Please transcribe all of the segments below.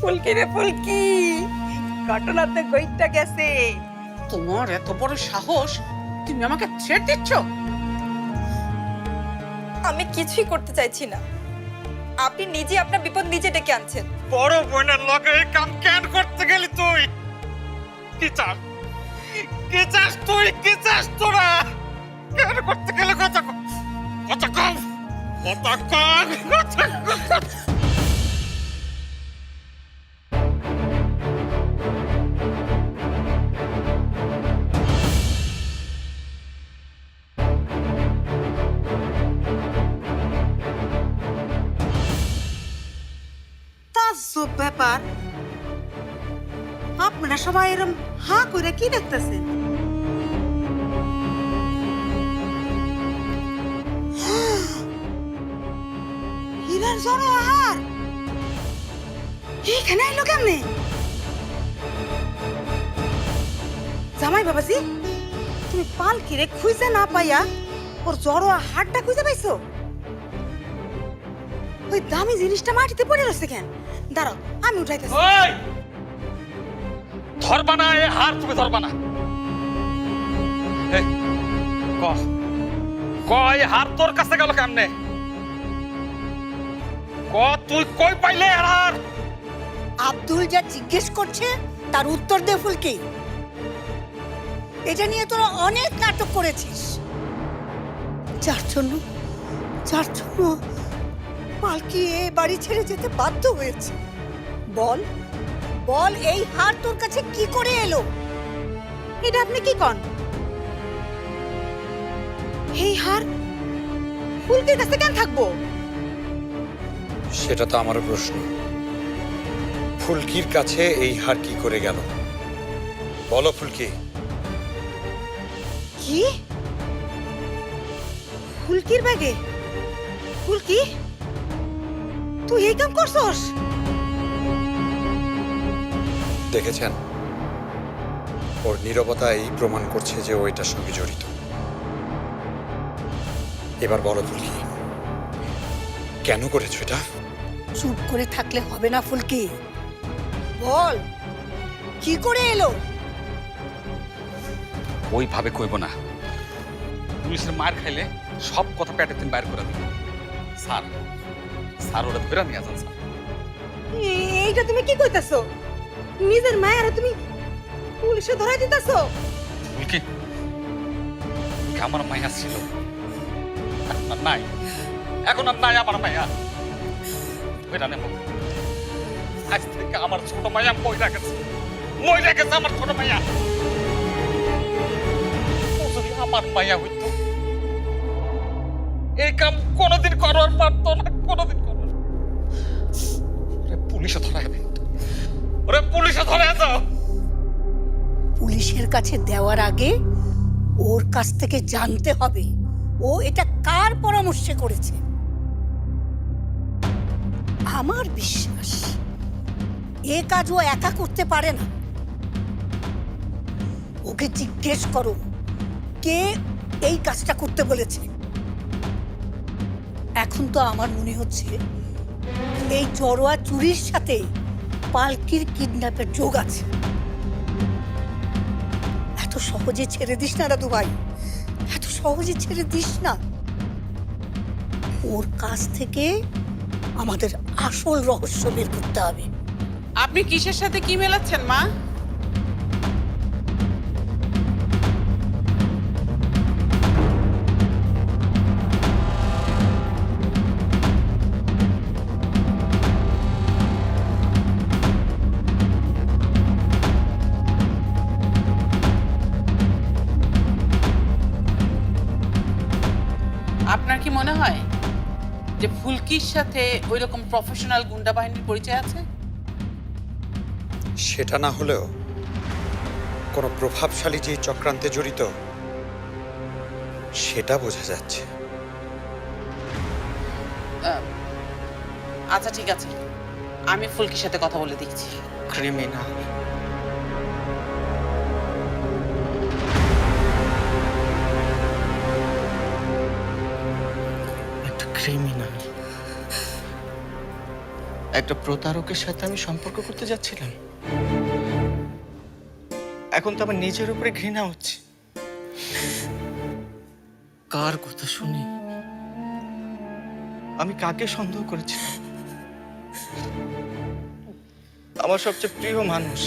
ফুলকি রে ফুলকি, ঘটনাতে গইটা গেছে। তোমার এত বড় সাহস, তুমি আমাকে থ্রেট দিচ্ছ? আমি কিছুই করতে চাইছি না, আপনি নিজে আপনার বিপদ নিজে ডেকে আনছেন। বড় বোনের লগে এই কাম কেন করতে গেলি তুই? কি চাস? কি চাস তুই? কি চাস তোরা? কেন করতে গেলে কথা কম, কথা কম, কথা কম, কথা কম। তাজ্জব ব্যাপার, আপনারা সবাই এরম হা করে কি দেখতেছেন? হীরার জড়োহার এখানে আইলো কেমনে? জামাই বাবাজি, তুমি পালকিরে খুঁজে না পাইয়া ওর জড়োয়া হাড়টা খুঁজে পাইছো? ওই দামি জিনিসটা মাটিতে পড়ে রয়েছে কেন? দাঁড়াও, আমি উঠাইতেছি। ওই ধরবা না, এ হার তুমি ধরবা না। এই কই হার তোর কাছে গেল কেমনে? তুই কই পাইলে হার? আব্দুল যা জিজ্ঞেস করছে তার উত্তর দে ফুলকি। এটা নিয়ে তোরা অনেক নাটক করেছিস, যার জন্য পালকি এ বাড়ি ছেড়ে যেতে বাধ্য হয়েছে। বল বল, এই হার তোর কাছে কি করে এলো? এটা আপনি কি কন? এই হার ফুলকির কাছে কেন থাকবো? সেটা তো আমারও প্রশ্ন। ফুলকির কাছে এই হার কি করে গেল? বলো ফুলকি। কি? ফুলকির ব্যাগে? ফুলকি, তুই এই কাম করছস? দেখেছেন, ওর নীরবতাই প্রমাণ করছে যে ও এটার সঙ্গে জড়িত। এবার বলো ফুলকি, কেন করেছো এটা? চুপ করে থাকলে হবে না ফুলকি, বল কি করে এলো? ওইভাবে কইব না, পুলিশের মার খাইলে সব কথা পেটে তুমি বাইর করে দিবে। স্যার স্যার ওরা ধরে নিয়ে যান স্যার। এইটা তুমি কি কইতাছো? নিজের মায়ের তুমি পুলিশে ধরাই দিতাছো? ফুলকি, আমার মাইয়া ছিল, এখন আর নাই, এখন আর নাই আমার মাইয়া। ওইটা নেব, আজ থেকে আমার ছোট মাইয়া মইরা গেছে আমার ছোট মাইয়া। ও যদি আমার মাইয়া হইতো, এই কাম কোনোদিন করার পারতো না, কোনোদিন করার। পুলিশে ধরায় দিত, ওরে পুলিশে ধরে যাও। পুলিশের কাছে দেওয়ার আগে ওর কাছ থেকে জানতে হবে ও এটা কার পরামর্শে করেছে। আমার বিশ্বাস এ কাজ ও একা করতে পারে না। ওকে জিজ্ঞেস করো কে এই কাজটা করতে বলেছে। এখন তো আমার মনে হচ্ছে এই জড়োয়া চুরির সাথে পালকির কিডন্যাপের যোগ আছে। এত সহজে ছেড়ে দিস না দাদু ভাই, এত সহজে ছেড়ে দিস না। ওর কাছ থেকে আমাদের আসল রহস্য বের করতে হবে। আপনি কিসের সাথে কি মেলাচ্ছেন মা? আপনার কি মনে হয় যে ফুলকির সাথে ওই রকম প্রফেশনাল গুন্ডা বাহিনীর পরিচয় আছে? সেটা না হলেও কোনো প্রভাবশালী যে চক্রান্তে জড়িত সেটা বোঝা যাচ্ছে। আচ্ছা ঠিক আছে, আমি ফুলকির সাথে কথা বলে দেখছি। ক্রিমিনাল, একটা ক্রিমিনাল। একটা প্রতারকের সাথে আমি সম্পর্ক করতে যাচ্ছিলাম। এখন তো আমার নিজের উপরে ঘৃণা হচ্ছে। কার কথা শুনি? আমি কাকে সন্দেহ করেছিলাম? আমার সবচেয়ে প্রিয় মানুষ,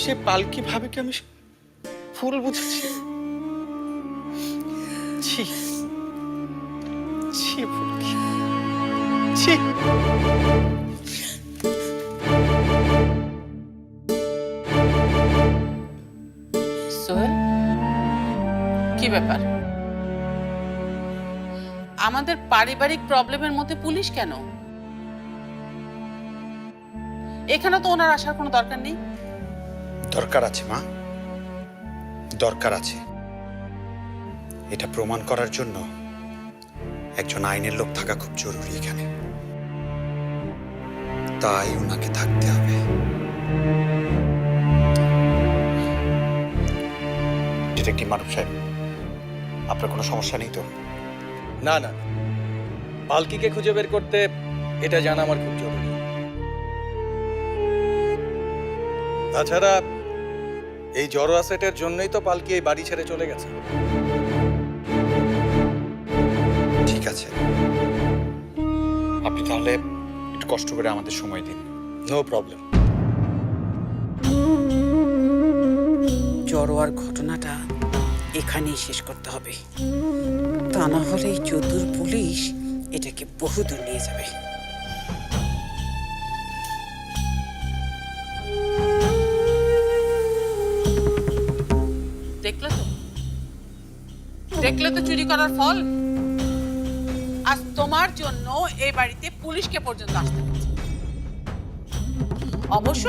সে পালকি ভাবে কি আমি ফুল বুঝেছি? ছি ছি ফুলকি, ছি। সোহেল, কি ব্যাপার? আমাদের পারিবারিক প্রবলেমের মধ্যে পুলিশ কেন? এখানে তো ওনার আসার কোনো দরকার নেই। দরকার আছে মা, দরকার আছে। এটা প্রমাণ করার জন্য একজন আইনের লোক থাকা খুব জরুরি এখানে, তাই ওনাকে থাকতে হবে। ডিটেকটিভ মারুফ সাহেব, আপনার কোনো সমস্যা নেই তো? না না, পালকিকে খুঁজে বের করতে এটা জানা আমার খুব জরুরি। তাছাড়া এই জড়োয়া সেটের জন্যই তো পালকি এই বাড়ি ছেড়ে চলে গেছে। ঠিক আছে, আপনি তাহলে একটু কষ্ট করে আমাদের সময় দিন। No problem. জড়োয়ার ঘটনাটা এখানেই শেষ করতে হবে, তা না হলে এই চতুর পুলিশ এটাকে বহুদূর নিয়ে যাবে। দেখলে তো চুরি করার ফল। আজ তোমার জন্য এই বাড়িতে পুলিশকে পর্যন্ত আসতে হচ্ছে। অবশ্য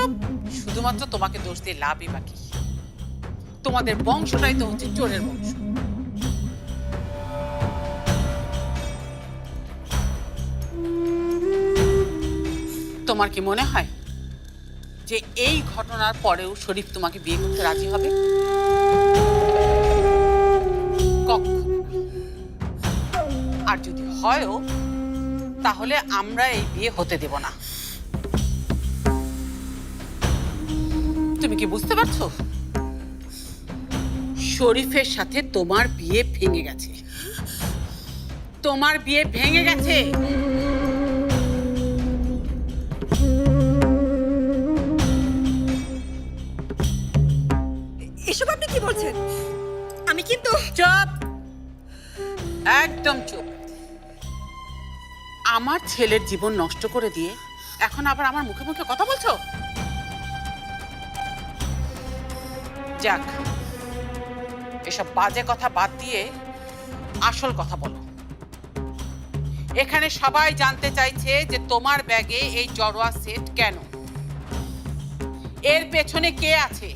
শুধুমাত্র তোমাকে দোষ দিয়ে লাভই বাকি। তোমাদের বংশটাই তো হচ্ছে চোরের বংশ। তোমার কি মনে হয় যে এই ঘটনার পরেও শরীফ তোমাকে বিয়ে করতে রাজি হবে? আর যদি হয়ও, তাহলে আমরা এই বিয়ে হতে দেব না। তুমি কি বুঝতে পারছো? শরীফের সাথে তোমার বিয়ে ভেঙে গেছে। তোমার বিয়ে ভেঙে গেছে। এসব আপনি কি বলছেন? আমি কিন্তু চুপ, একদম চুপ। আমার ছেলের জীবন নষ্ট করে দিয়ে এখন আবার আমার মুখে মুখে কথা বলছো? যাক, এসব বাজে কথা বাদ দিয়ে আসল কথা বলো। এখানে সবাই জানতে চাইছে যে তোমার ব্যাগে এই জড়োয়া সেট কেন, এর পেছনে কে আছে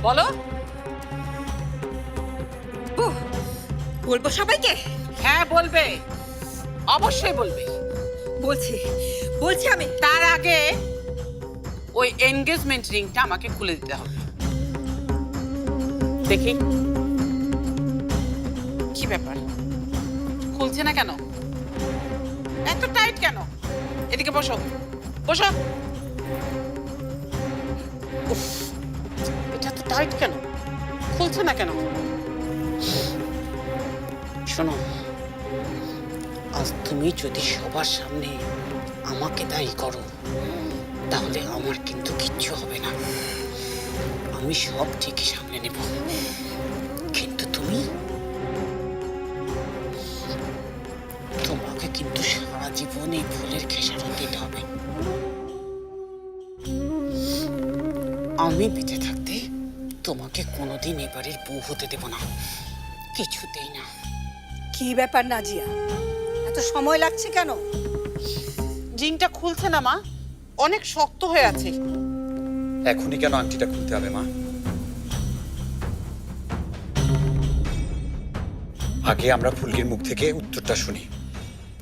বলো। বলবো সবাইকে? হ্যাঁ বলবে, অবশ্যই বলবে। বলছি আমি। তার আগে ওই এনগেজমেন্ট রিংটা আমাকে খুলে দিতে হবে। দেখি কি ব্যাপার, খুলছে না কেন? এত টাইট কেন? এদিকে বসো, বসো। উফ, এটা তো টাইট কেন? খুলছে না কেন? শোনো, আজ তুমি যদি সবার সামনে আমাকে দায়ী করো, তাহলে আমার কিন্তু কিচ্ছু হবে না। আমি সব ঠিকই সামনে নেব, কিন্তু তোমাকে কিন্তু সারা জীবন এই ভুলের খেসারত দিতে হবে। আমি বেঁচে থাকতে তোমাকে কোনোদিন এবারের বউ হতে দেব না, কিছুতেই না। কি ব্যাপার নাজিয়া, এত সময় লাগছে কেন? রিংটা খুলছে না মা, অনেক শক্ত হয়ে আছে। এখনই কেন আংটিটা খুলতে হবে মা? আগে আমরা ফুলকির মুখ থেকে উত্তরটা শুনি,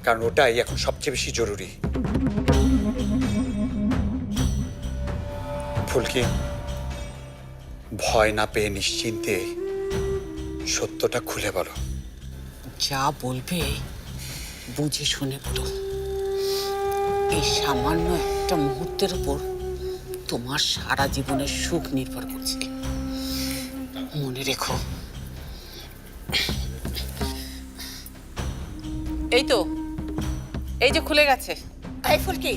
কারণ ওটাই এখন সবচেয়ে বেশি জরুরি। ফুলকি, ভয় না পেয়ে নিশ্চিন্তে সত্যটা খুলে বলো। যা বলবে বুঝে শুনে বলো। এই সামান্য একটা মুহূর্তের উপর তোমার সারা জীবনের সুখ নির্ভর করছে। মনে রেখো। এই তো, এই যে খুলে গেছে। এই ফুলকি,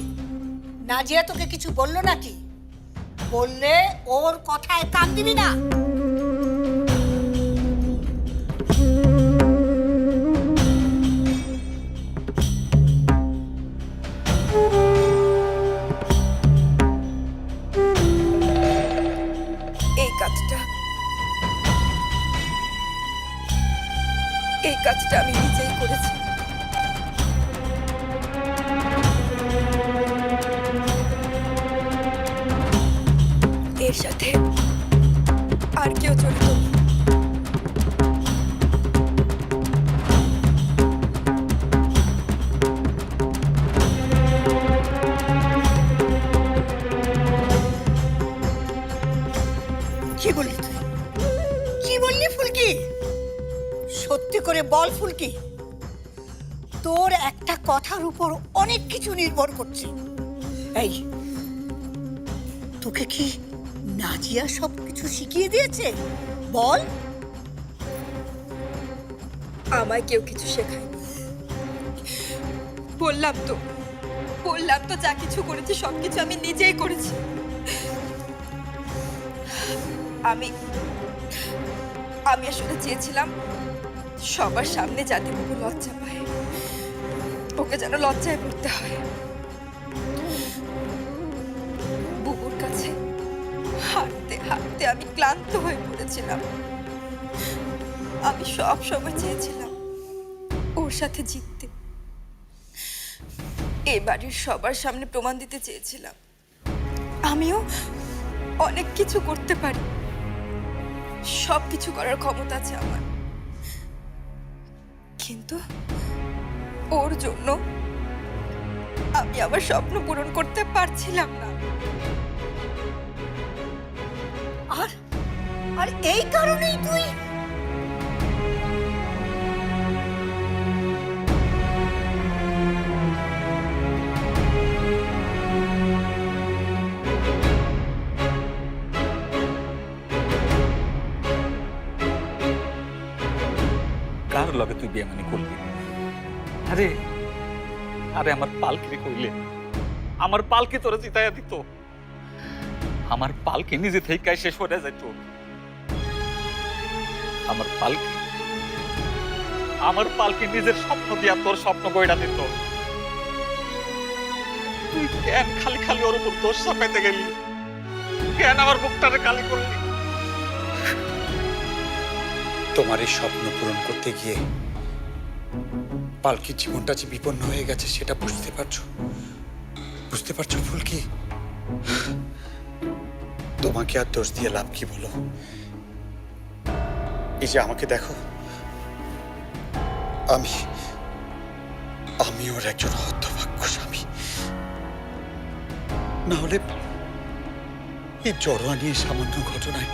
নাজিয়া তোকে কিছু বললো নাকি? বললে ওর কথায় কান দিবি না। এই কাজটা আমি নিজেই করেছি। এর সাথে আর কেউ জড়িত নেই। কি বললি তুই? কি বললি ফুলকি? সত্যি করে বল ফুলকি, তোর একটা কথার উপর অনেক কিছু নির্ভর করছে। এই, তোকে কি নাজিয়া সব কিছু শিখিয়ে দিয়েছে? বল। আমায় কেউ কিছু শেখায়নি। বললাম তো যা কিছু করেছি সবকিছু আমি নিজেই করেছি। আমি আসলে চেয়েছিলাম সবার সামনে যাতে বুবু লজ্জা পায়, ওকে যেন লজ্জায় পড়তে হয়। বুবুর কাছে হাঁটতে হাঁটতে আমি ক্লান্ত হয়ে পড়েছিলাম। আমি সব সময় চেয়েছিলাম ওর সাথে জিততে। এই বাড়ির সবার সামনে প্রমাণ দিতে চেয়েছিলাম আমিও অনেক কিছু করতে পারি, সব কিছু করার ক্ষমতা আছে আমার। কিন্তু ওর জন্য আমি আমার স্বপ্ন পূরণ করতে পারছিলাম না। আর এই কারণেই তুই কার লগে তুই বেমানি করলি? আরে আরে আমার পালকি কইলে, আমার পালকি তোরা জিতাইয়া দিত। আমার পালকি নিজে থেকে শেষ হয়ে যাইত। আমার পালকি নিজের স্বপ্ন দিয়া তোর স্বপ্ন গয়না দিত। তুই কেন খালি খালি ওর উপর দোষ চাপাইতে গেলি? কেন আমার বুকটারে কালি করলি? তোমার এই স্বপ্ন পূরণ করতে গিয়ে পালকির জীবনটা যে বিপন্ন হয়ে গেছে সেটা বুঝতে পারছো ফুলকি? তোমাকে আর দোষ দিয়ে লাভ কি বলো? এই যে আমাকে দেখো, আমি ওর একজন হতভাগ্য স্বামী। না হলে এই জড়োয়া নিয়ে সামান্য ঘটনায়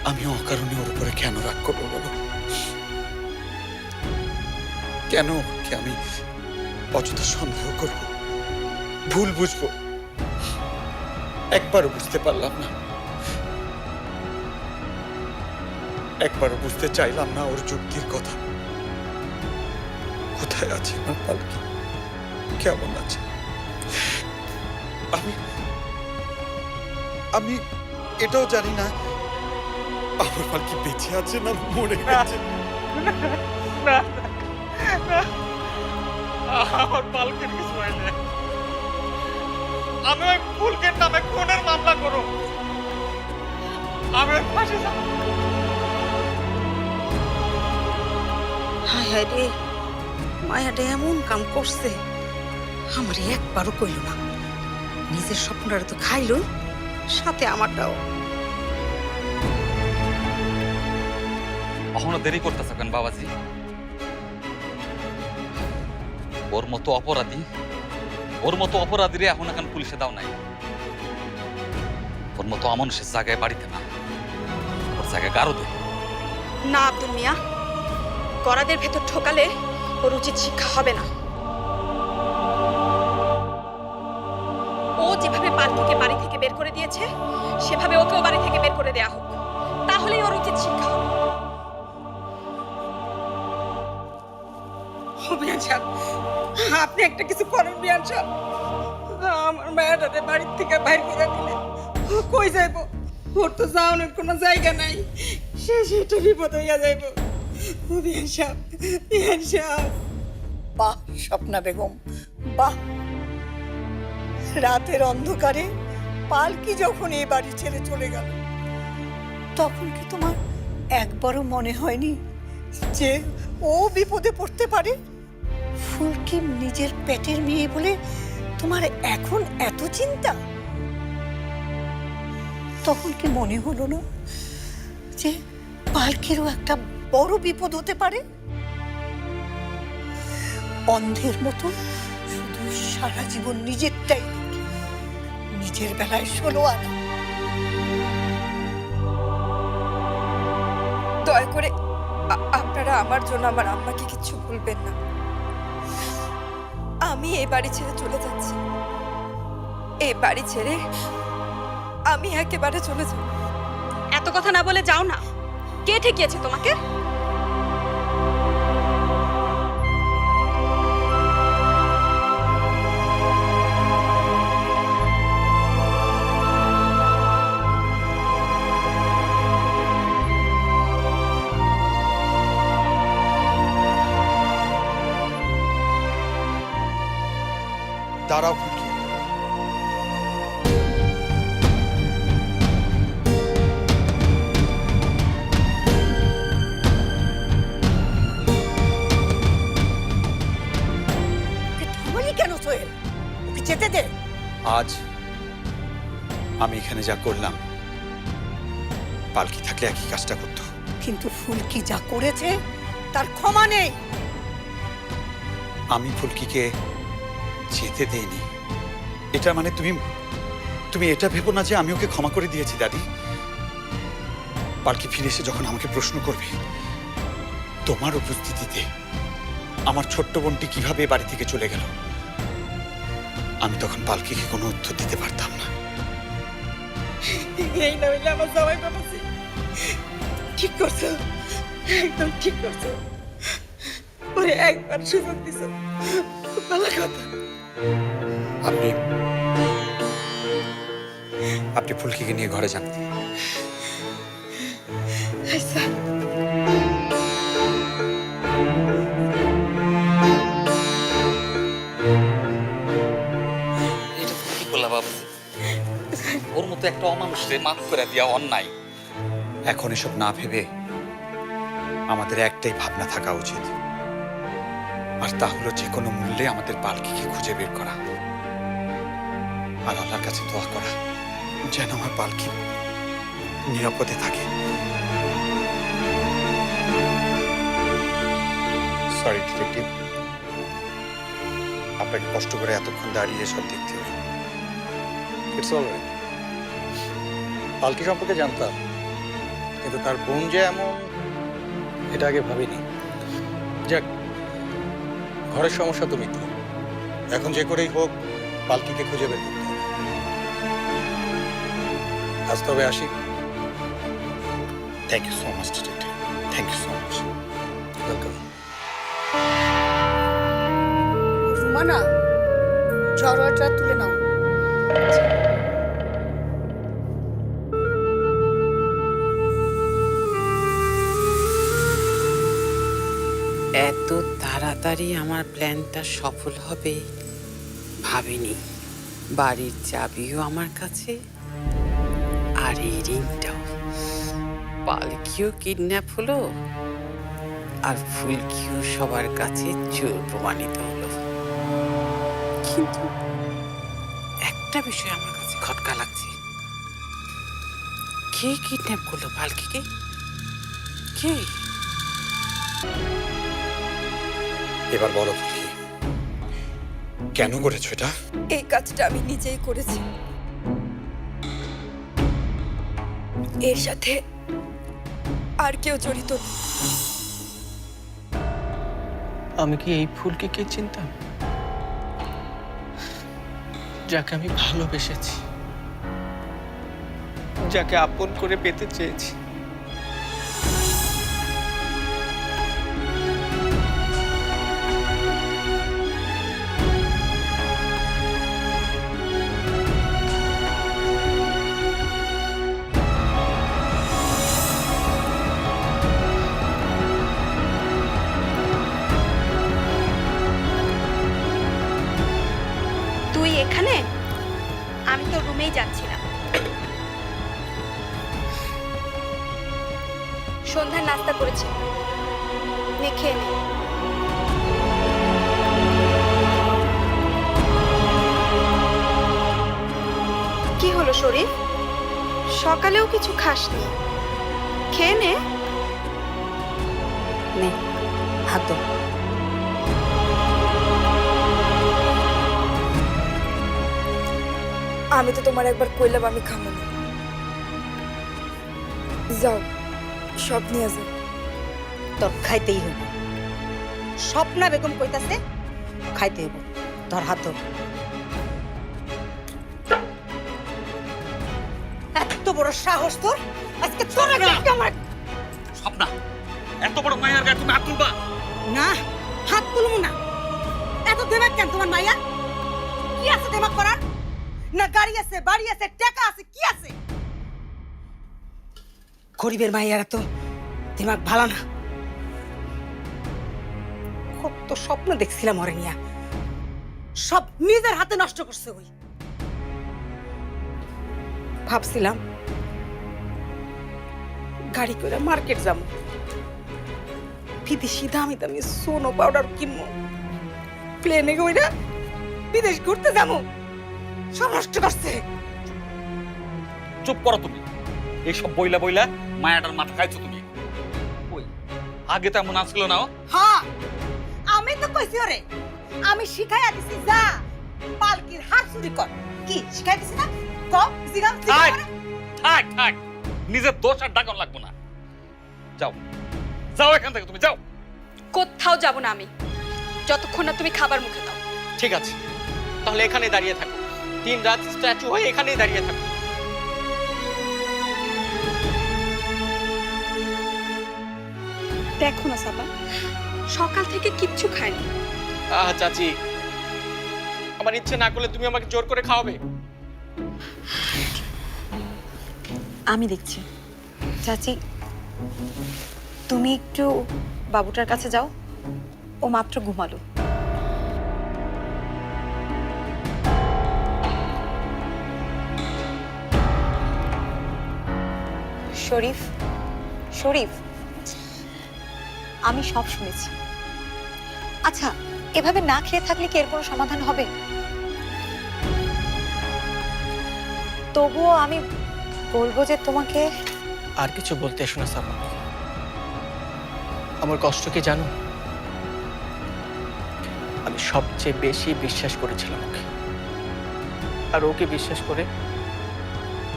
আমি অকারণে ওর উপরে কেন রাগ করবো বলো? কেন ওকে আমি অযথা সন্দেহ করবো, ভুল বুঝবো? একবারও বুঝতে পারলাম না, একবারও বুঝতে চাইলাম না ওর যুক্তির কথা। কোথায় আছে আমার পালকি? কেমন আছে? আমি এটাও জানি না আমার পালকি বেঁচে আছে না মরে গেছে। আমার পালকির কিছু হয়নি। আমি ওই ফুলকের নামে খুনের মামলা করো, আমি ওই ফাঁসি যাব। হায় হায় রে, মায়াটা এমন কাম করছে, আমার একবারও কইল না। নিজের স্বপ্নটা তো খাইলই, সাথে আমারটাও। এখনো দেরি করতেছ কেন বাবাজি? ওর মতো অপরাধীরে এখন এখন পুলিশে দাও নাই। ওর মতো অমানুষের জায়গায় বাড়িতে না, ওর জায়গায় গারদে। না আব্দুল মিয়া, গরাদের ভেতর ঢোকালে ওর উচিত শিক্ষা হবে না। পার্থকে বাড়ি থেকে বের করে দিয়েছে সেভাবে ওকেও বাড়ি থেকে বের করে দেয়া হোক, তাহলেই ওর উচিত শিক্ষা হবে। বিয়ান সাহেব, আপনি একটা কিছু করেন বিয়ান সাহেব। আমার মায়াটাতে বাড়ির থেকে বাইর করে দিলে ও কই যাইব? ওর তো যাওয়ানোর কোনো জায়গা নাই, সেটা বিপদ হইয়া যাইব। বিয়ান সাহেব, বিয়ান সাহেব। বাহ স্বপ্না বেগম, বাহ। রাতের অন্ধকারে পালকি যখন এই বাড়ি ছেড়ে চলে গেল, তখন কি তোমার একবারও মনে হয়নি যে ও বিপদে পড়তে পারে? ফুলকি নিজের পেটের মেয়ে বলে তোমার এখন এত চিন্তা? তখন কি মনে হলো না যে পালকিরও একটা বড় বিপদ হতে পারে? অন্ধের মতো শুধু সারা জীবন নিজেরটাই দেখে, নিজের বেলায় 16 আনা। দয়া করে আপনারা আমার জন্য আমার আম্মাকে কিচ্ছু বলবেন না। আমি এই বাড়ি ছেড়ে চলে যাচ্ছি। এই বাড়ি ছেড়ে আমি একেবারে চলে যাব। এত কথা না বলে যাও না। কে ঠেকিয়েছে তোমাকে? দাঁড়াও ফুলকি। ওকে থামালি কেন সোহেল? ওকে যেতে দে। আজ আমি এখানে যা করলাম, পালকি থাকলে একই কাজটা করতো। কিন্তু ফুলকি যা করেছে তার ক্ষমা নেই। আমি ফুলকিকে যেতে দেইনি। এটা মানে তুমি এটা ভেবো না যে আমি ওকে ক্ষমা করে দিয়েছি দাদি। পালকি ফিরে এসে যখন আমাকে প্রশ্ন করবে তোমার উপস্থিতিতে আমার ছোট্ট বোনটি কিভাবে বাড়ি থেকে চলে গেল, আমি তখন পালকিকে কোনো উত্তর দিতে পারতাম না। এই না হইলে আমার জামাই বাবাজি। ঠিক করছো, একদম ঠিক করছো। ওরে একবার সুযোগ দিছো, ভালো কথা। আপনি ফুলকিকে নিয়ে ঘরে যান। আচ্ছা। এটা তুমি কি করলা বাবু? ওর মতো একটা অমানুষকে মাফ করে দেওয়া অন্যায়। এখন এসব না ভেবে আমাদের একটাই ভাবনা থাকা উচিত, আর তা হলো যে কোনো মূল্যে আমাদের পালকিকে খুঁজে বের করা আর আল্লাহর কাছে দোয়া করা যেন আমার পালকি নিরাপদে থাকে। সরি ডিটেকটিভ, আপনাকে কষ্ট করে এতক্ষণ দাঁড়িয়ে সব দেখতে হলো। It's alright. পালকি সম্পর্কে জানতাম, কিন্তু তার বোন যে এমন এটা আগে ভাবিনি। যাক, ঘরের সমস্যা তো মিটল। এখন যে করেই হোক পালকিকে খুঁজে বের করতে হবে। আজ তবে আসি। Thank you so much detective, thank you so much. Welcome. Rumana, ঝরোয়াটা তুলে নাও। এত তাড়াতাড়ি আমার প্ল্যানটা সফল হবে ভাবিনি। বাড়ির চাবিও আমার কাছে, আর এই রিংটাও। পালকিও কিডন্যাপ হলো, আর ফুলকিও সবার কাছে চোর প্রমাণিত হলো। কিন্তু একটা বিষয় আমার কাছে খটকা লাগছে। কে কিডন্যাপ করলো পালকিকে? কে? এবার বলো ফুলকি, কেন করেছো এটা? এই কাজটা আমি নিজেই করেছি। এর সাথে আর কেউ জড়িত নেই। আমি কি এই ফুলকে চিনতাম, যাকে আমি ভালোবেসেছি? যাকে আপন করে পেতে চেয়েছি। তুই এখানে? আমি তো রুমেই যাচ্ছিলাম। সন্ধ্যার নাস্তা করেছি, নে খেয়ে নে। কি হলো শরীফ, সকালেও কিছু খাসনি? খেয়ে নে। নে হাত ধো। আমি তো তোমার একবার কইলাম আমি খাবো না। যাও, সব নিয়ে যাও। তোর খাইতেই হইব। স্বপ্না বেগম কইতাছে খাইতে হইব। তোর হাত ধর। এত বড় সাহস তোর! আজকে তোর আমার স্বপ্না, এত বড় মায়ের গায়ে তুমি হাত তুলবা? না, হাত তুলবো না। এত দেমাগ কেন তোমার মাইয়া? কি আছে দেমাগ করার? না গাড়ি আছে, বাড়ি আছে, টাকা আছে, কি আছে? গরিবের মাইয়ারা তো দিমাগ ভালো না। কত স্বপ্ন দেখছিলাম ওরে নিয়া, সব নিজের হাতে নষ্ট করছে। ওই ভাবছিলাম গাড়ি করে মার্কেট যাবো, বিদেশি দামি দামি সোনো পাউডার কিনবো, প্লেনে কইরা বিদেশ ঘুরতে যাবো। সব নষ্ট করছে। চুপ করো তুমি। এইসব বইলা বইলা মায়াটার মাথা খাইছো তুমি। ওই আগে তো এমন আসলো না। হ্যাঁ, আমি তো কইছি ওরে, আমি শিখাইয়া দিছি যা পালকির হাত চুরি কর। কি শিখাই দিছি না? ক জিগাম থাক থাক থাক, নিজের দোষ আর ডাকন লাগবো না। যাও যাও এখান থেকে, তুমি যাও। কোথাও যাব না আমি, যতক্ষণ না তুমি খাবার মুখে দাও। ঠিক আছে, তাহলে এখানে দাঁড়িয়ে থাকো। দিন রাত স্ট্যাচু হয়ে এখানেই দাঁড়িয়ে থাকো। দেখো না সাবা, সকাল থেকে কিচ্ছু খাইনি। চাচি, আমার ইচ্ছে না করলে তুমি আমাকে জোর করে খাওয়াবে? আমি দেখছি। চাচি, তুমি একটু বাবুটার কাছে যাও, ও মাত্র ঘুমালো। শরীফ, শরীফ, আমি সব শুনেছি। আচ্ছা, এভাবে না খেয়ে থাকলে কি এর কোনো সমাধান হবে? তবুও আমি বলবো যে তোমাকে আর কিছু বলতে এসো না সাবা। আমার কষ্ট কি জানো? আমি সবচেয়ে বেশি বিশ্বাস করেছিলাম ওকে, আর ওকে বিশ্বাস করে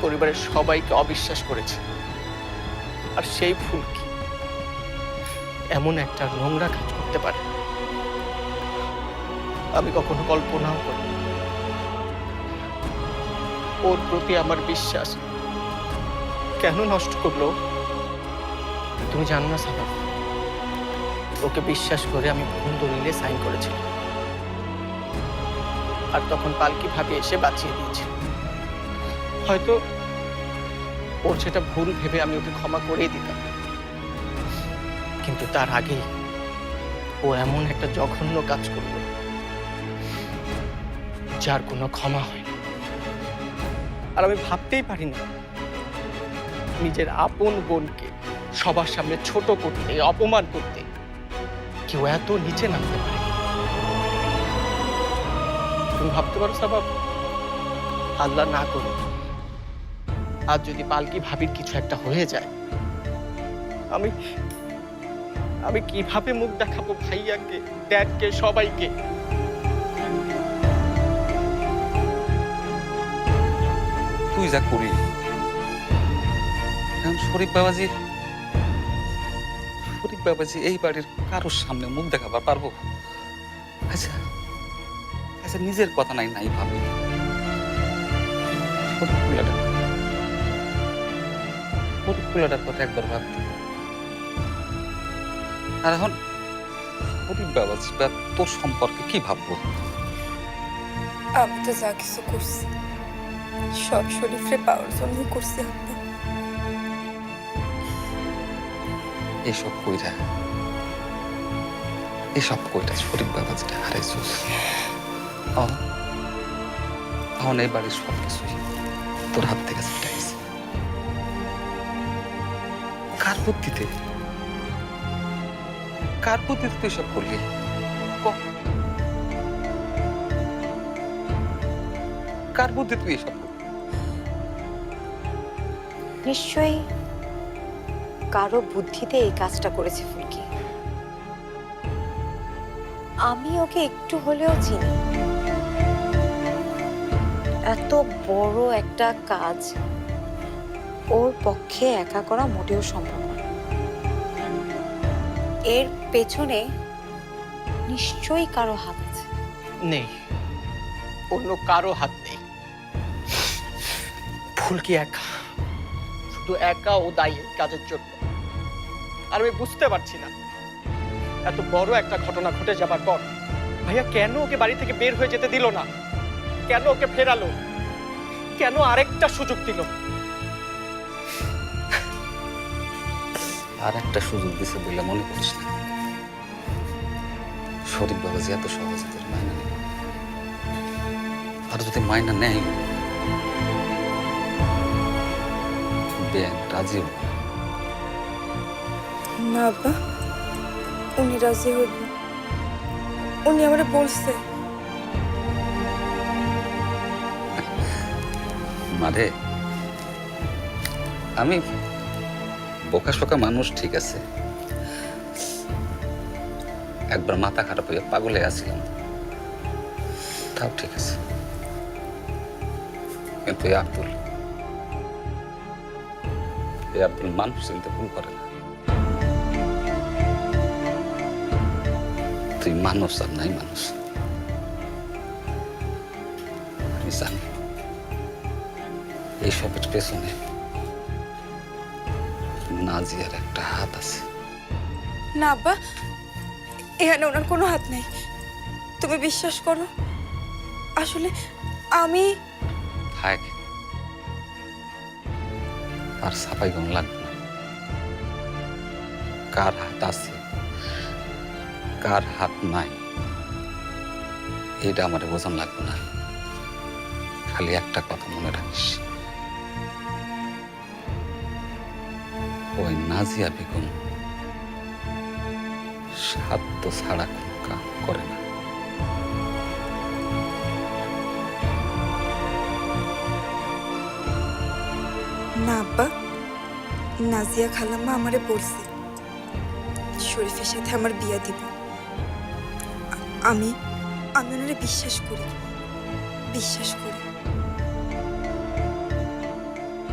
পরিবারের সবাইকে অবিশ্বাস করেছে। আর সেই ফুলকি এমন একটা নোংরা কাজ করতে পারে আমি কখনো কল্পনাও করি। ওর প্রতি আমার বিশ্বাস কেন নষ্ট করলো তুমি জানো না সাবা। ওকে বিশ্বাস করে আমি ভুল দলিলে সাইন করেছিলাম, আর তখন পালকি ভাবে এসে বাঁচিয়ে দিয়েছিল। হয়তো ওর সেটা ভুল ভেবে আমি ওকে ক্ষমা করেই দিতাম, কিন্তু তার আগে ও এমন একটা জঘন্য কাজ করলো যার কোনো ক্ষমা হয় না। আর আমি ভাবতেই পারি না নিজের আপন বোনকে সবার সামনে ছোট করতে, অপমান করতে কেউ এত নিচে নামতে পারে। তুমি ভাবতে পারো সাবাব, আল্লাহ না করুক আজ যদি পালকি ভাবির কিছু একটা হয়ে যায়, আমি আমি কিভাবে মুখ দেখাবো ভাইয়াকে, ড্যাডকে, সবাইকে? তুই যা করি শরীফ বাবাজি, শরীফ বাবাজি এই বাড়ির কারোর সামনে মুখ দেখাবার পারবো? আচ্ছা আচ্ছা, নিজের কথা নাই নাই ভাবে শরীর খোলাটার কথা একবার ভাবতে। আর এখন শরীর বাবা তোর সম্পর্কে কি ভাববো? আমি তো যা কিছু করছি সব শরীফরে পাওয়ার জন্যই করছি আব্বা। এইসব কইরা শরীর বাবা যেটা হারাইছিস, এখন এই বাড়ির সব কিছুই তোর হাত থেকে ছুটে গেছে। কার বুদ্ধিতে তুই সব করলি? কার বুদ্ধি তুই এসব করলি? নিশ্চয়ই কারো বুদ্ধিতে এই কাজটা করেছে ফুলকি। আমি ওকে একটু হলেও চিনি। এত বড় একটা কাজ ওর পক্ষে একা করা মোটেও সম্ভব না। এর পেছনে নিশ্চয়ই কারো হাত আছে। নেই, অন্য কারো হাত নেই। ফুলকি একা, শুধু একা ও দায়ী এই কাজের জন্য। আর আমি বুঝতে পারছি না, এত বড় একটা ঘটনা ঘটে যাবার পর ভাইয়া কেন ওকে বাড়ি থেকে বের হয়ে যেতে দিল না? কেন ওকে ফেরালো? কেন আরেকটা সুযোগ দিল? আর একটা সুযোগ দিছে বলে মনে করিস না? শরীফ বাবা যে এত সহজে তোর মাইনা নেই। আর যদি মাইনা নেয়, রাজি হব না আব্বা, উনি রাজি হইব। উনি আমারে বলছে। মারে, আমি বোকা শোকা মানুষ, ঠিক আছে। একবার মাথা খারাপ হয়ে পাগলে আসছিলাম, তাও ঠিক আছে। কিন্তু এই আব্দুল মানুষ চিনতে ভুল করে না। তুই মানুষ আর নাই মানুষ আমি জানি। এইসবের পেছনে নাজিয়ার একটা হাত আছে। না আব্বা, এখানে ওনার কোনো হাত নেই। তুমি বিশ্বাস করো, আসলে আমি থাক, আর সাফাই গন লাগবে না। কার হাত আছে কার হাত নাই এটা আমার বোঝান লাগবে না। খালি একটা কথা মনে রাখিস, ওই নাজিয়া বেগম সাধ্য ছাড়া কোনো কাম করে না। না আব্বা, নাজিয়া খালাম্মা আমারে বলছে শরীফের সাথে আমার বিয়া দিব। আমি ওনারে বিশ্বাস করি।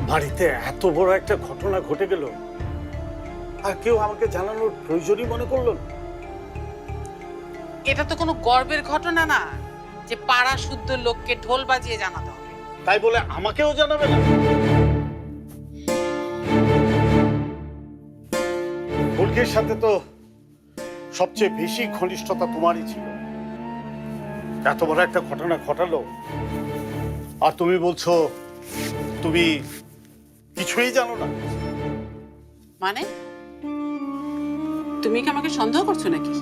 বাড়িতে এত বড় একটা ঘটনা ঘটে গেল, আর কেউ আমাকে জানানোর প্রয়োজনই মনে করলো না। এটা তো কোনো গর্বের ঘটনা না যে পাড়া শুদ্ধ লোককে ঢোল বাজিয়ে জানাতে হবে। তাই বলে আমাকেও জানাবে না? ফুলকির সাথে তো সবচেয়ে বেশি ঘনিষ্ঠতা তোমারই ছিল। এত বড় একটা ঘটনা ঘটালো, আর তুমি বলছো তুমি কিছুই জানো না। মানে তুমি কি আমাকে সন্দেহ করছো নাকি?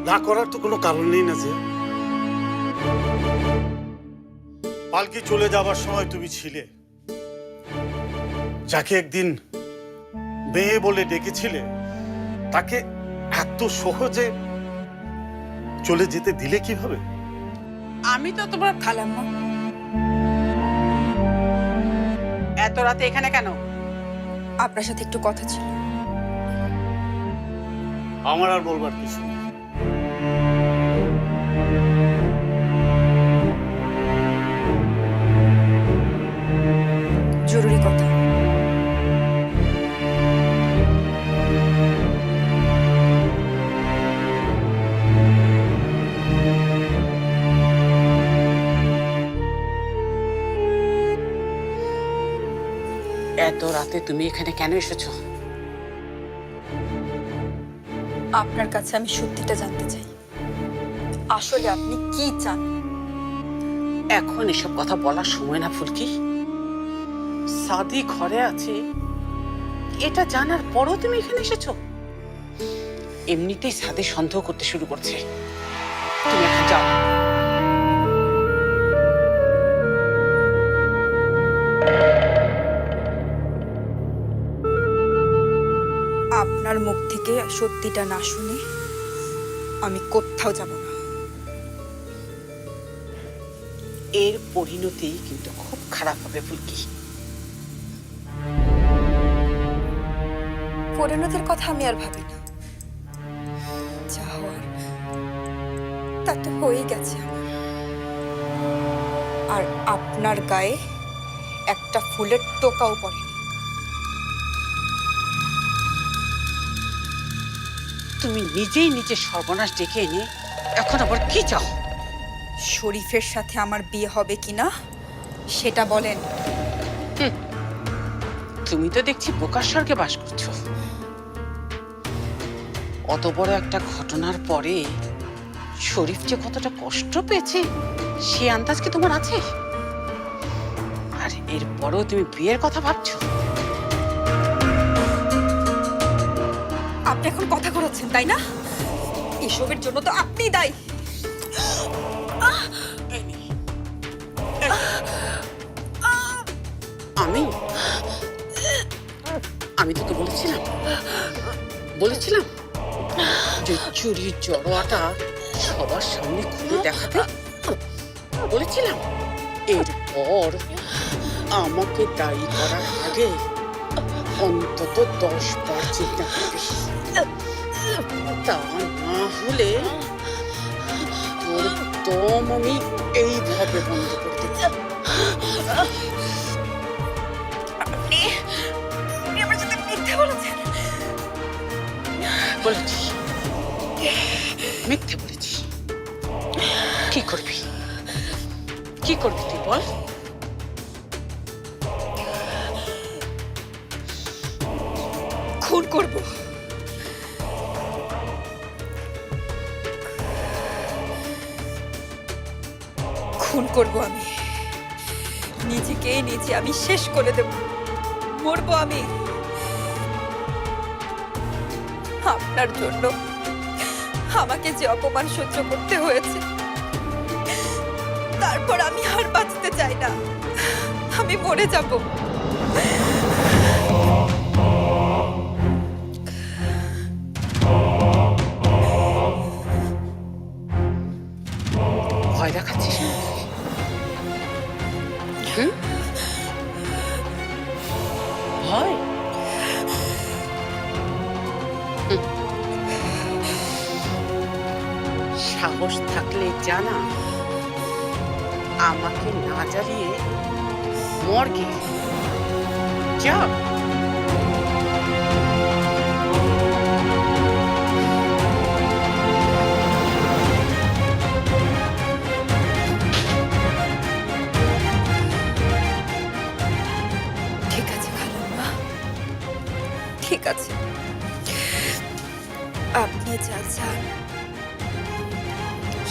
না করার তো কোনো কারণ নেই না। যে পালকি চলে যাবার সময় তুমি ছিলে, যাকে একদিন মেয়ে বলে ডেকেছিলে, তাকে এত সহজে চলে যেতে দিলে কিভাবে? আমি তো তোমার খালাম্মা, এত রাতে এখানে কেন? আপনার সাথে একটু কথা ছিল। আমার আর বলবার কিছু নেই। জরুরি কথা। এত রাতে তুমি এখানে কেন এসেছো? আপনার কাছে আমি সত্যিটা জানতে চাই, আসলে আপনি কি চান? এখন এসব কথা বলার সময় না ফুলকি। সাদি ঘরে আছে এটা জানার পরও তুমি এখানে এসেছো? এমনিতেই সাদি সন্দেহ করতে শুরু করছে। তুমি এখন যাও। আপনার মুখ থেকে সত্যিটা না শুনে আমি কোথাও যাব না। এর পরিণতি কিন্তু খুব খারাপ হবে ফুলকি। পরিণতির কথা আমি আর ভাবি না, যা হওয়ার তা তো হয়ে গেছে আমার। আর আপনার গায়ে একটা ফুলের টোকাও পড়েনি। তুমি নিজেই নিজের সর্বনাশ ডেকে এনে এখন আবার কি চাও? শরীফের সাথে আমার বিয়ে হবে কিনা সেটা বলেন। তুমি তো দেখছি বোকার স্বর্গে বাস করছো। অত বড় একটা ঘটনার পরে শরীফ যে কতটা কষ্ট পেয়েছে সে আন্দাজ কি তোমার আছে? আর এরপরেও তুমি বিয়ের কথা ভাবছো? আপনি এখন কথা ঘোরাচ্ছেন তাই না? এসবের জন্য তো আপনি দায়ী। আমি আমি তোকে বলেছিলাম যে চুরির জড়োয়াটা সবার সামনে খুলে দেখাতে বলেছিলাম। এরপর আমাকে দায়ী করার আগে অন্তত 10 বার চিন্তা করবি, তা না হলে তোর দম আমি এইভাবে বন্ধ করে দেব। আপনি আমার সাথে মিথ্যে বলেছেন। বলেছি, মিথ্যে বলেছি। কি করবি তুই বল? খুন করব। খুন করব আমি, নিজে আমি শেষ করে দেব। মরবো আমি আপনার জন্য। আমাকে যে অপমান সহ্য করতে হয়েছে, তারপর আমি আর বাঁচতে চাই না। আমি মরে যাব। ভয় দেখাচ্ছিস? ভয়? সাহস থাকলে জানা আমাকে না জ্বালিয়ে মর্গে যা। ঠিক আছে খালাম্মা, ঠিক আছে। আপনি যা চান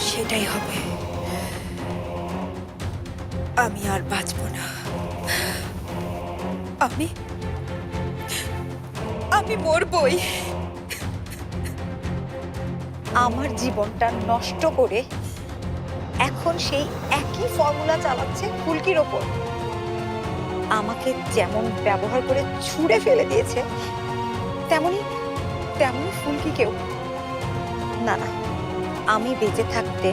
সেটাই হবে। আমি আর বাঁচব না। আমি মরবই। আমার জীবনটা নষ্ট করে এখন সেই একই ফর্মুলা চালাচ্ছে ফুলকির ওপর। আমাকে যেমন ব্যবহার করে ছুঁড়ে ফেলে দিয়েছে, তেমনি ফুলকিকেও। না, আমি বেঁচে থাকতে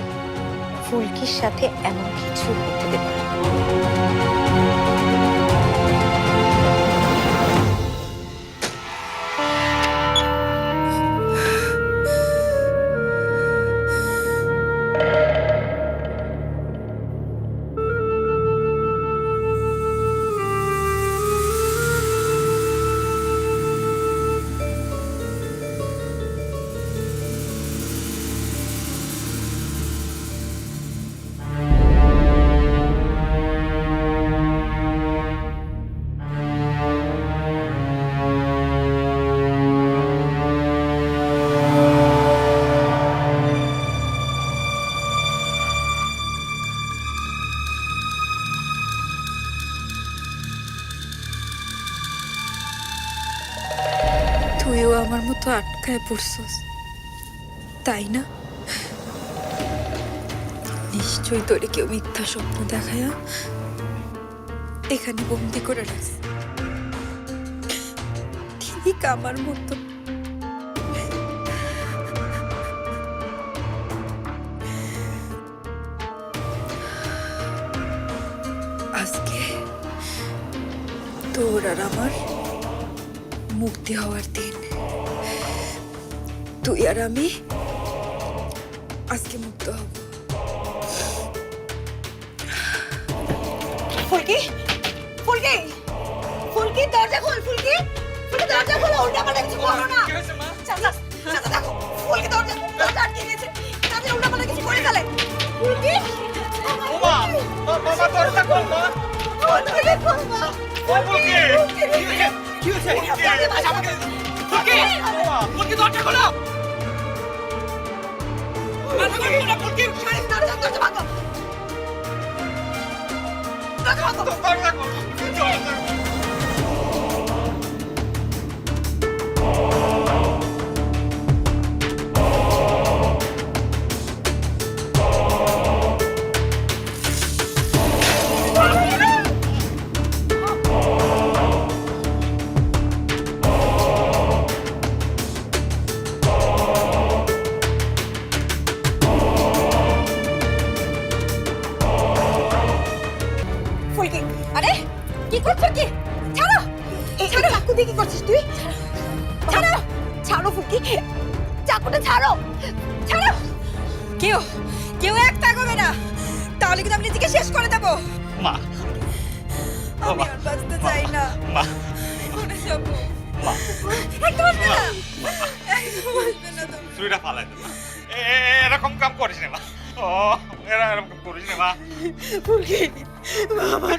ফুলকির সাথে এমন কিছু হতে দেব না। তুইও আমার মতো আটকায় পড়ছস, তাই না? নিশ্চয়ই তোরে কেউ মিথ্যা স্বপ্ন দেখায়া এখানে বন্দি করে রাখছে, ঠিক আমার মতো। আজকে তোর আর আমার মুক্তি হওয়ার দিন। তুই আর আমি আজকে মুক্ত হব। ফুলকি, ফুলকি, ফুলকি, দরজা খোল। ফুলকি, ফুলকি, দরজা খোল। উল্টা পাল্টা কিছু করো না। কি হয়েছে মা? চাচা, চাচা দেখো, ফুলকি দরজা আটকে গেছে। চাচা উল্টা পাল্টা কিছু করে ফেলে। ফুলকি, ওমা, বাবা দরজা খোল মা। ফুলকি, খোল মা। ও ফুলকি, কি হয়েছে? আমাকে ফুলকি, ফুলকি দরজা খোলো। ফুলকি, শরীফ, দরজা ভাঙো। দরজা ভাঙো। দরজা খোলো। ফুলকি, আরে কি করছো কি? ছাড়ো, ছাড়ো। চাকু দিয়ে কি করছিস তুই? ছাড়ো, ছাড়ো ফুলকি, চাকুটা ছাড়ো, ছাড়ো। কেউ কেউ একটা করবে না, তাহলে কিন্তু আমি নিজেকে শেষ করে দেবো। মা, আমি আর বাঁচতে চাই না। মা, মরে যাবো। মা, একদম আসবে না। একদম আসবে না তুমি। তুইটা ফালাই দে মা। এরকম কাম করিস না মা। ও এরকম কাম করিস না মা। ফুলকি, আমার,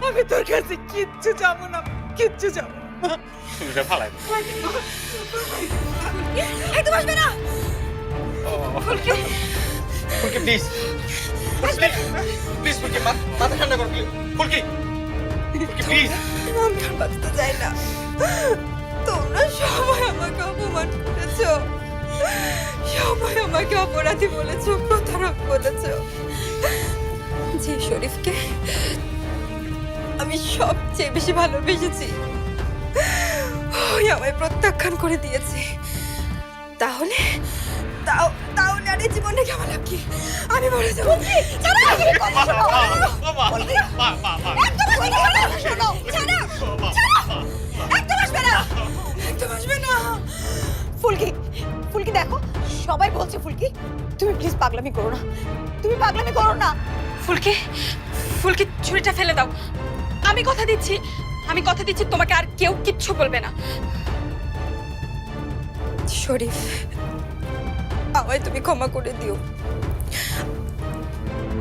আমি তোর কাছে কিচ্ছু যাবো না, কিচ্ছু যাবো না। তুইটা ফালাই দে। একদম আসবে না। ফুলকি প্লিজ, প্লিজ ফুলকি, মাথা ঠান্ডা কর প্লিজ। Phulki, please. আমি আর বাঁচতে চাই না। তোমরা সবাই আমাকে অপমান করেছো, সবাই আমাকে অপরাধী বলেছো, প্রতারক বলেছো। যে শরীফকে আমি সবচেয়ে বেশি ভালোবেসেছি, ওই আমায় প্রত্যাখ্যান করে দিয়েছে। তাহলে তাহলে আর এই জীবনে কেমন লাভ কি? আমি মরে যাবো। ছাড়ো, কথা শোনো। ও মা, মা, মা, মা। একদম আসবে না, কথা শোনো। ছাড়ো, ছাড়ো। একদম আসবে না, একদম আসবে না। ফুলকি, ফুলকি দেখো, সবাই বলছে ফুলকি, তুমি প্লিজ পাগলামি করো না, তুমি পাগলামি করো না। ফুলকি, ফুলকি ছুরিটা ফেলে দাও। আমি কথা দিচ্ছি, আমি কথা দিচ্ছি তোমাকে আর কেউ কিচ্ছু বলবে না। শরীফ, আমায় তুমি ক্ষমা করে দিও।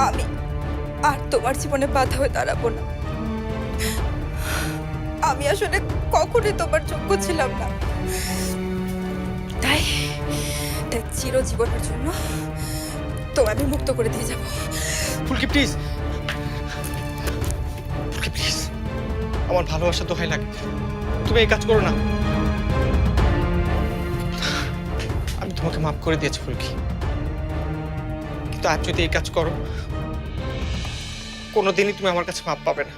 আমি আর তোমার জীবনে বাধা হয়ে দাঁড়াবো না। আমি আসলে কখনোই তোমার যোগ্য ছিলাম না, তাই চিরজীবনের জন্য তোমায় আমি মুক্ত করে দিয়ে যাবো। ফুলকি প্লিজ, ফুলকি প্লিজ, আমার ভালোবাসা দোহাই লাগে, তুমি এই কাজ করো না। আমি তোমাকে মাফ করে দিয়েছি ফুলকি, কিন্তু আজ যদি এই কাজ করো, কোনোদিনই তুমি আমার কাছে মাফ পাবে না।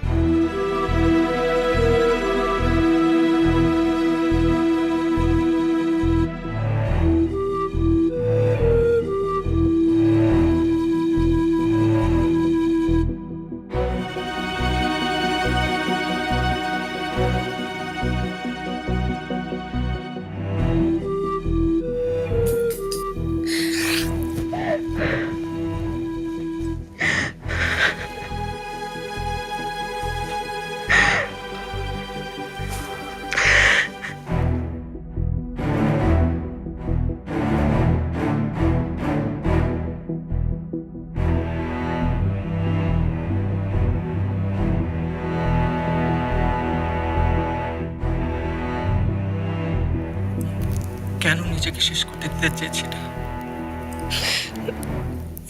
কেন নিজেকে শেষ করতে দিতে চেয়েছিলে?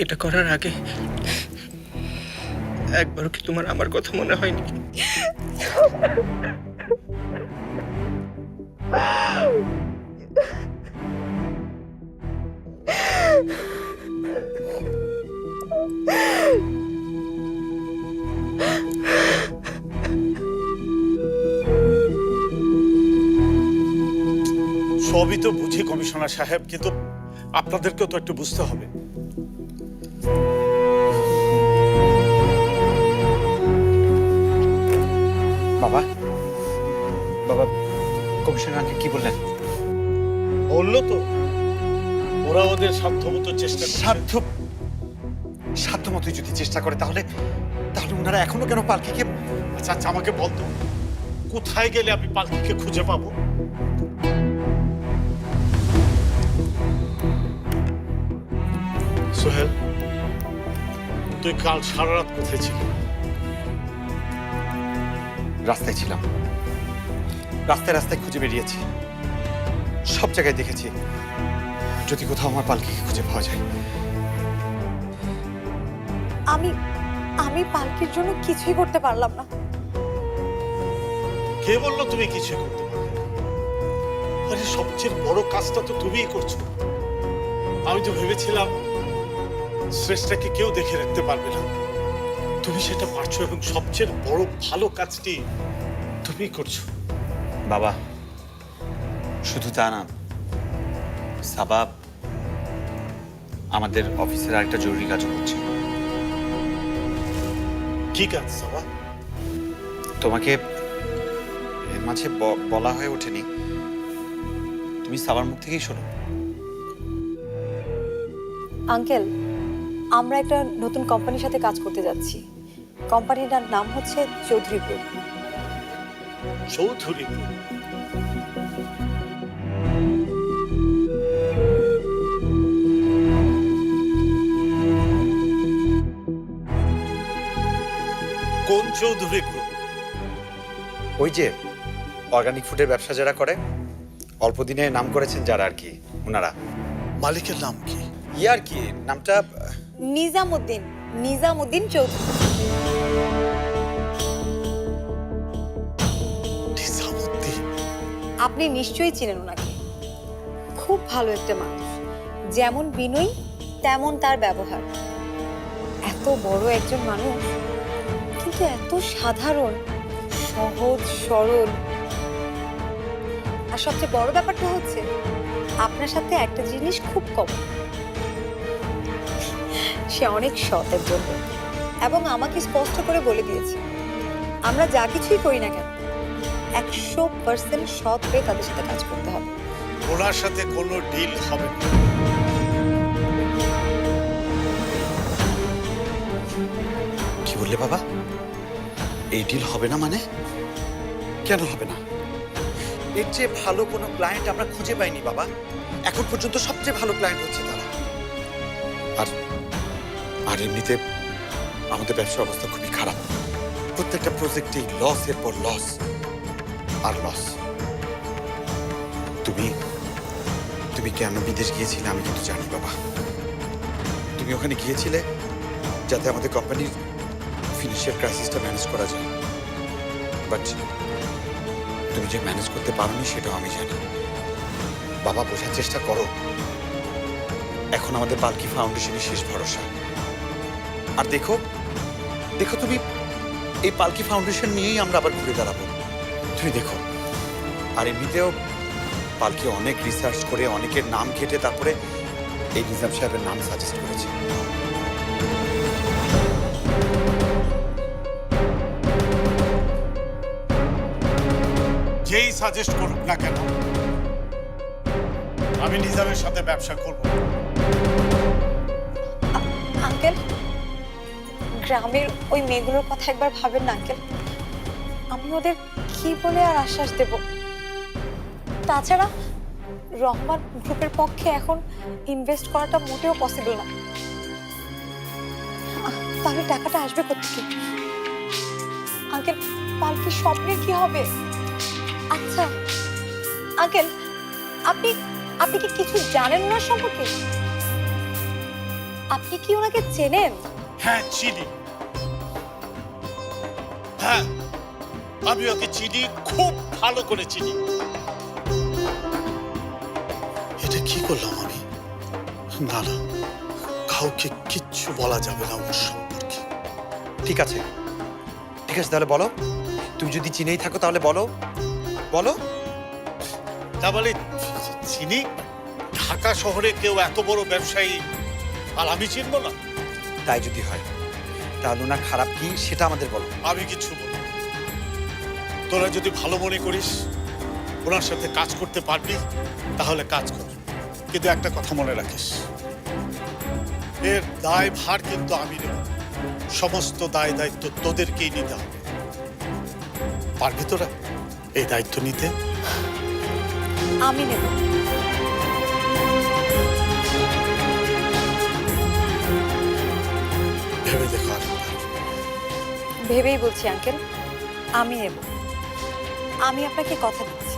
এটা করার আগে একবারও কি তোমার আমার কথা মনে হয়নি? সবই তো বুঝি কমিশনার সাহেব, কিন্তু আপনাদেরকেও তো একটু বুঝতে হবে। বাবা বাবা কমিশনার আঙ্কেল কি বললেন? বললো তো ওরা ওদের সাধ্যমতো চেষ্টা করছে। সাধ্য মতোই যদি চেষ্টা করে তাহলে তাহলে ওনারা এখনো কেন পালকিকে? আচ্ছা আচ্ছা, আমাকে বলতো কোথায় গেলে আমি পালকিকে খুঁজে পাবো? সোহেল, তুই কাল সারা রাত কোথায় ছিলি? রাস্তায় ছিলাম, রাস্তায় রাস্তায় খুঁজে বেরিয়েছি, সব জায়গায় দেখেছি, যদি কোথাও আমার পালকিকে খুঁজে পাওয়া যায়। আমি পালকির জন্য কিছুই করতে পারলাম না। কে বললো তুমি কিছু করতে পারবে না? আরে সবচেয়ে বড় কাজটা তো তুমিই করছো। আমি তো ভেবেছিলাম শ্রেষ্ঠাকে কেউ দেখে রাখতে পারবে না, তুমি সেটা পারছো এবং সবচেয়ে বড় ভালো কাজটি তুমিই করছো। বাবা শুধু তা না, সাবা আমাদের অফিসের আরেকটা জরুরি কাজ করছে। কি কাজ সাবা? তোমাকে এর মাঝে বলা হয়ে ওঠেনি, তুমি সাবার মুখ থেকেই শোনো। আঙ্কেল, আমরা একটা নতুন কোম্পানির সাথে কাজ করতে যাচ্ছি। কোম্পানিটার নাম হচ্ছে চৌধুরী গ্রুপ। চৌধুরী? কোন চৌধুরী গ্রুপ? ওই যে অর্গানিক ফুডের ব্যবসা যারা করে, অল্প দিনে নাম করেছেন যারা আর কি, ওনারা। মালিকের নাম কি? ইয়ার কি নামটা? নিজামুদ্দিন চৌধুরী। নিজামুদ্দিন? আপনি নিশ্চয়ই চিনেন ওনাকে। খুব ভালো একটা মানুষ, যেমন বিনয়ী তেমন তার ব্যবহার। এত বড় একজন মানুষ কিন্তু এত সাধারণ, সহজ সরল। আর সবচেয়ে বড় ব্যাপারটা হচ্ছে আপনার সাথে একটা জিনিস খুব কম, সে অনেক সৎ একজন লোক। এবং আমাকে স্পষ্ট করে বলে দিয়েছে আমরা যা কিছুই করি না কেন 100% সৎ হয়ে তাদের সাথে কাজ করতে হবে। ওনার সাথে কোনো ডিল হবে না। কি বললে বাবা? এই ডিল হবে না মানে? কেন হবে না? এর চেয়ে ভালো কোনো ক্লায়েন্ট আমরা খুঁজে পাইনি বাবা। এখন পর্যন্ত সবচেয়ে ভালো ক্লায়েন্ট হচ্ছে তারা। আর এমনিতে আমাদের ব্যবসার অবস্থা খুবই খারাপ। প্রত্যেকটা প্রজেক্টেই লসের পর লস আর লস। তুমি কেন বিদেশ গিয়েছিলে আমি কিন্তু জানি বাবা। তুমি ওখানে গিয়েছিলে যাতে আমাদের কোম্পানির ফিনান্সিয়াল ক্রাইসিসটা ম্যানেজ করা যায়, বাট তুমি যে ম্যানেজ করতে পারোনি সেটাও আমি জানি। বাবা বোঝার চেষ্টা করো, এখন আমাদের পালকি ফাউন্ডেশনের শেষ ভরসা। আর দেখো তুমি, এই পালকি ফাউন্ডেশন নিয়েই আমরা আবার ঘুরে দাঁড়াবো। তুমি দেখো, আর এমনিতেও পালকি অনেক রিসার্চ করে অনেকের নাম ঘেটে তারপরে এই নিজাম সাহেবের নাম সাজেস্ট করেছে। যেই সাজেস্ট করুক না কেন, আমি নিজামের সাথে ব্যবসা করব। আঙ্কেল, গ্রামের ওই মেয়েগুলোর কথা একবার ভাবেন না আঙ্কেল। আমি ওদের কি বলে আর আশ্বাস দেব? তাছাড়া রহমান গ্রুপের পক্ষে এখন ইনভেস্ট করাটা মোটেও পসিবল না। তাহলে টাকাটা আসবে কোত্থেকে? আঙ্কেল, পালকির স্বপ্নের কি হবে? আচ্ছা আঙ্কেল, আপনি কি কিছু জানেন ওনার সম্পর্কে? আপনি কি ওনাকে চেনেন? হ্যাঁ চিনি, হ্যাঁ আমি ওকে চিনি, খুব ভালো করে চিনি। এটা কি করলাম আমি? না না, কাউকে কিচ্ছু বলা যাবে না ওর সম্পর্কে। ঠিক আছে তাহলে বলো। তুমি যদি চিনেই থাকো তাহলে বলো। তা বলে চিনি? ঢাকা শহরে কেউ এত বড় ব্যবসায়ী আর আমি চিনব না? তাই যদি হয় তাহলে ওনার খারাপ কি সেটা আমাদের বলো। আমি কিচ্ছু বলবো না। তোরা যদি ভালো মনে করিস ওনার সাথে কাজ করতে পারবি তাহলে কাজ কর, কিন্তু একটা কথা মনে রাখিস, এর দায় ভার কিন্তু আমি নেব। সমস্ত দায় দায়িত্ব তোদেরকেই নিতে হবে। পারবি তোরা এই দায়িত্ব নিতে? আমি নেব। ভেবে দেখো আরেকবার। ভেবেই বলছি আঙ্কেল, আমি নেব। আমি আপনাকে কথা দিচ্ছি,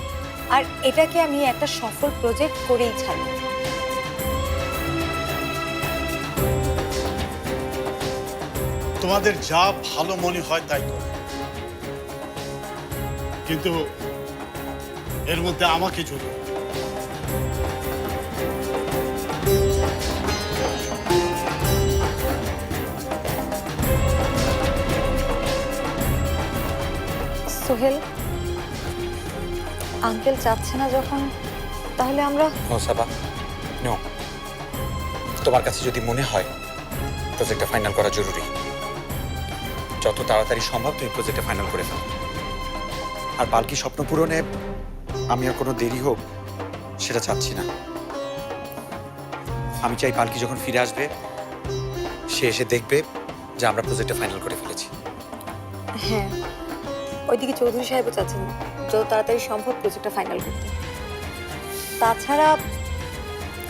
আর এটাকে আমি একটা সফল প্রজেক্ট করেই ছাড়ব। তোমাদের যা ভালো মনে হয় তাই করো, কিন্তু এর মধ্যে আমাকে জড়িয়ে দিও। সোহেল, আঙ্কেল চাচ্ছে না যখন, তাহলে আমরা নো সাবা, নো। তোমার কাছে যদি মনে হয় প্রজেক্টটা ফাইনাল করা জরুরি, যত তাড়াতাড়ি সম্ভব তুমি প্রজেক্টটা ফাইনাল করে ফেলো। আর পালকি স্বপ্ন পূরণে আমি আর কোনো দেরি হোক সেটা চাচ্ছি না। আমি চাই পালকি যখন ফিরে আসবে সে এসে দেখবে যে আমরা প্রজেক্টটা ফাইনাল করে ফেলেছি। হ্যাঁ, ওইদিকে চৌধুরী সাহেবও চাচ্ছেন যত তাড়াতাড়ি সম্ভব প্রজেক্টটা ফাইনাল করতে। তাছাড়া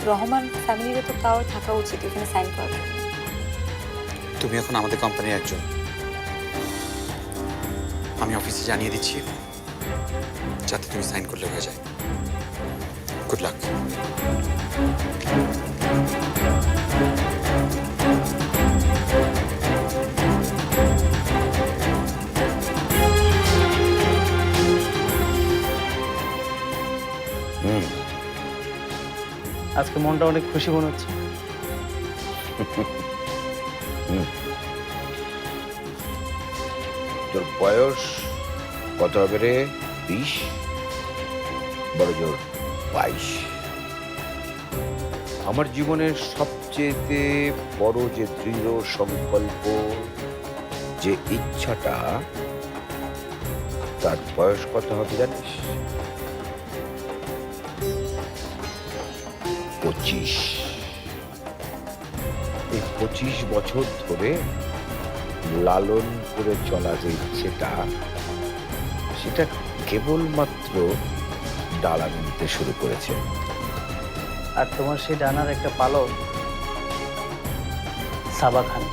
রহমান ফ্যামিলিরও তো কারো থাকা উচিত এখানে সাইন করার জন্য। তুমি এখন আমাদের কোম্পানির একজন। আমি অফিসে জানিয়ে দিচ্ছি যাতে তুমি সাইন করলে হয়ে যায়। Good luck. আজকে মনটা অনেক খুশি মনে হচ্ছে। তোর বয়স কত হবে রে? 20? বড় জোর 22। আমার জীবনের সবচেয়ে বড় যে দৃঢ় সংকল্প, যে ইচ্ছাটা, তার বয়স কত হবে জানিস? 25। এই 25 বছর ধরে লালন করে চলা যে ইচ্ছেটা, সেটা কেবলমাত্র ডালা নিতে শুরু করেছে। আর তোমার সেই ডানার একটা পালক সাবা খান।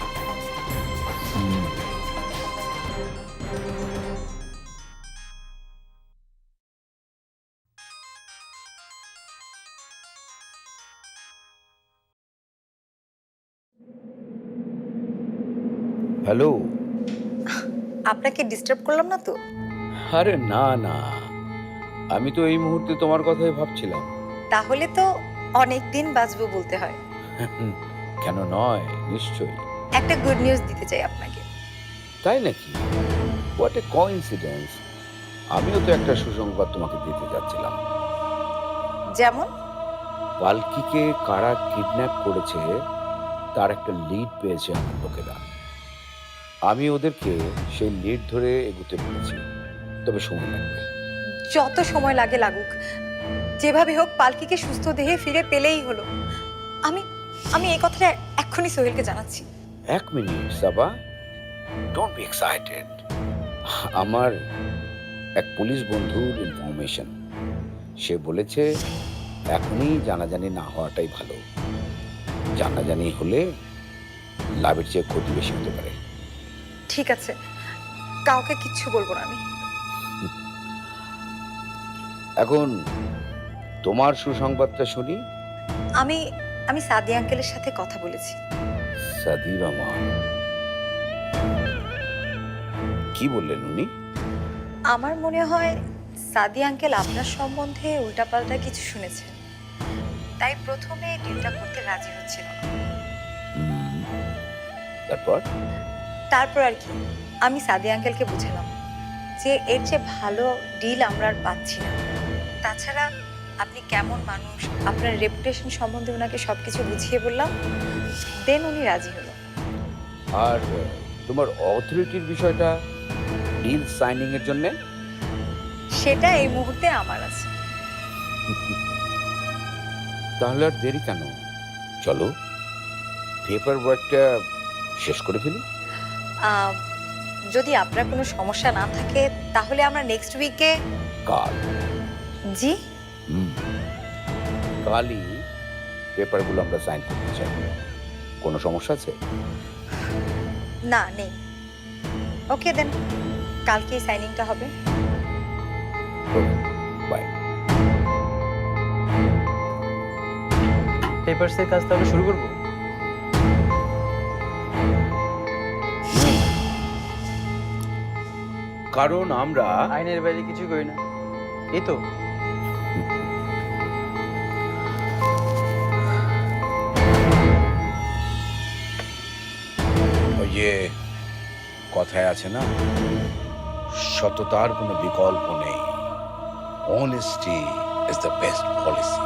হ্যালো। আপনাকে ডিস্টার্ব করলাম না তো? আরে না না, আমি তো এই মুহূর্তে তোমার কথাই ভাবছিলাম। তাহলে তো অনেক দিন বাঁচবো বলতে হয়। কেন নয়, নিশ্চয়ই। একটা গুড নিউজ দিতে চাই আপনাকে। তাই নাকি? What a coincidence. আমিও তো একটা সুসংবাদ তোমাকে দিতে যাচ্ছিলাম। যেমন? পালকিকে কারা কিডন্যাপ করেছে তার একটা লিড পেয়েছে আমার লোকেরা। আমি ওদেরকে সেই লিড ধরে এগোতে বলেছি, তবে সময় লাগবে। যত সময় লাগে লাগুক, যেভাবে হোক পালকিকে সুস্থ দেহে ফিরে পেলেই হলো। আমি আমি এই কথাটা এক্ষুনি সোহেলকে জানাচ্ছি। 1 minute Saba, don't be excited. আমার এক পুলিশ বন্ধুর ইনফরমেশন, সে বলেছে এখনই জানাজানি না হওয়াটাই ভালো। জানাজানি হলে লাভের চেয়ে ক্ষতি বেশি হতে পারে। ঠিক আছে, কাউকে কিচ্ছু বলবো না আমি। এখন তোমার সুসংবাদটা শুনি। আমি আমি সাদি আঙ্কেলের সাথে কথা বলেছি। সাদি রহমান কি বললেন উনি? আমার মনে হয় সাদি আঙ্কেল আপনার সম্বন্ধে উল্টাপাল্টা কিছু শুনেছেন, তাই প্রথমে ডিলটা করতে রাজি হচ্ছিল না। তারপর আর কি, আমি সাদি আঙ্কেলকে বুঝালাম যে এর চেয়ে ভালো ডিল আমরা আর পাচ্ছি না। তাছাড়া আপনি কেমন মানুষ, আপনার রেপুটেশন সম্বন্ধে ওনাকে সবকিছু বুঝিয়ে বললাম, দেন উনি রাজি হলো। আর তোমার অথরিটির বিষয়টা ডিল সাইনিং এর জন্য সেটা এই মুহূর্তে আমার আছে। তাহলে আর দেরি কেন, চলো পেপার ওয়ার্কটা শেষ করে ফেলি। যদি আপনার কোনো সমস্যা না থাকে তাহলে আমরা নেক্সট উইকে। কাল? জি, কালই পেপারগুলো আমরা সাইন করতে চাই। কোনো সমস্যা আছে? না নেই। ওকে দেন, কালকেই সাইনিংটা হবে। বাই। পেপারসের কাজ তাহলে শুরু করবো? কারণ আমরা আইনের বাইরে কিছু করি না, এই তো। ওই যে কথায় আছে না, সততার কোনো বিকল্প নেই। Honesty is the best policy.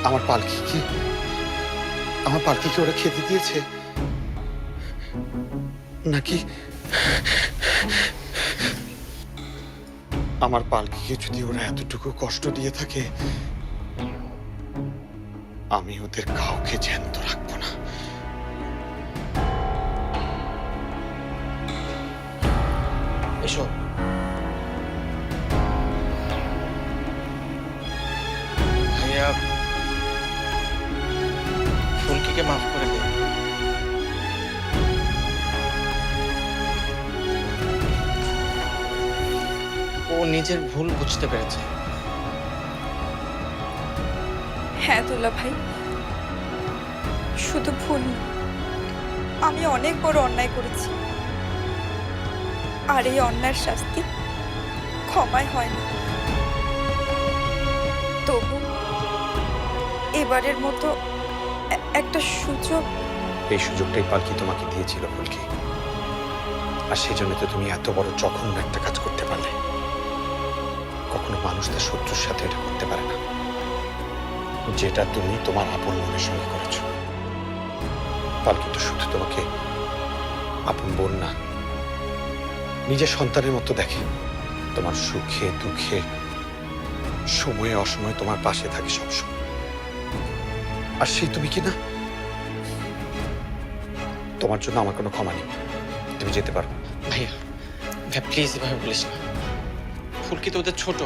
আমার পালকি কি ওরা খেতে দিয়েছে নাকি? আমার পালকিকে যদি ওরা এতটুকু কষ্ট দিয়ে থাকে, আমি ওদের কাউকে জ্যান্ত রাখবো না। এসো। ভাইয়া ফুলকিকে মাফ করে দে। ও নিজের ভুল বুঝতে পেরেছে। হ্যাঁ দুলা ভাই, শুধু ভুল না, আমি অনেক বড় অন্যায় করেছি, আর এই অন্যায়ের শাস্তি ক্ষমায় হয় না। তবু এবারের মতো একটা সুযোগ। এই সুযোগটাই পালকি তোমাকে দিয়েছিল ফুলকি, আর সেই জন্য তো তুমি এত বড় জঘন্য একটা কাজ করতে পারলে। কখনো মানুষ তার শত্রুর সাথে এটা করতে পারে না, যেটা তুমি তোমার আপন মনের সঙ্গে করেছো। পালকি তো শুধু তোমাকে আপন বোন না, নিজের সন্তানের মতো দেখে। তোমার সুখে দুঃখে সময়ে অসময়ে তোমার পাশে থাকে সবসময়। আর সেই তুমি কি না তোমার জন্য আমার কোনো ক্ষমা নেই, তুমি যেতে পারো। ভাইয়া ভাই প্লিজ এভাবে বলিস না। ফুলকি তো ওদের ছোট,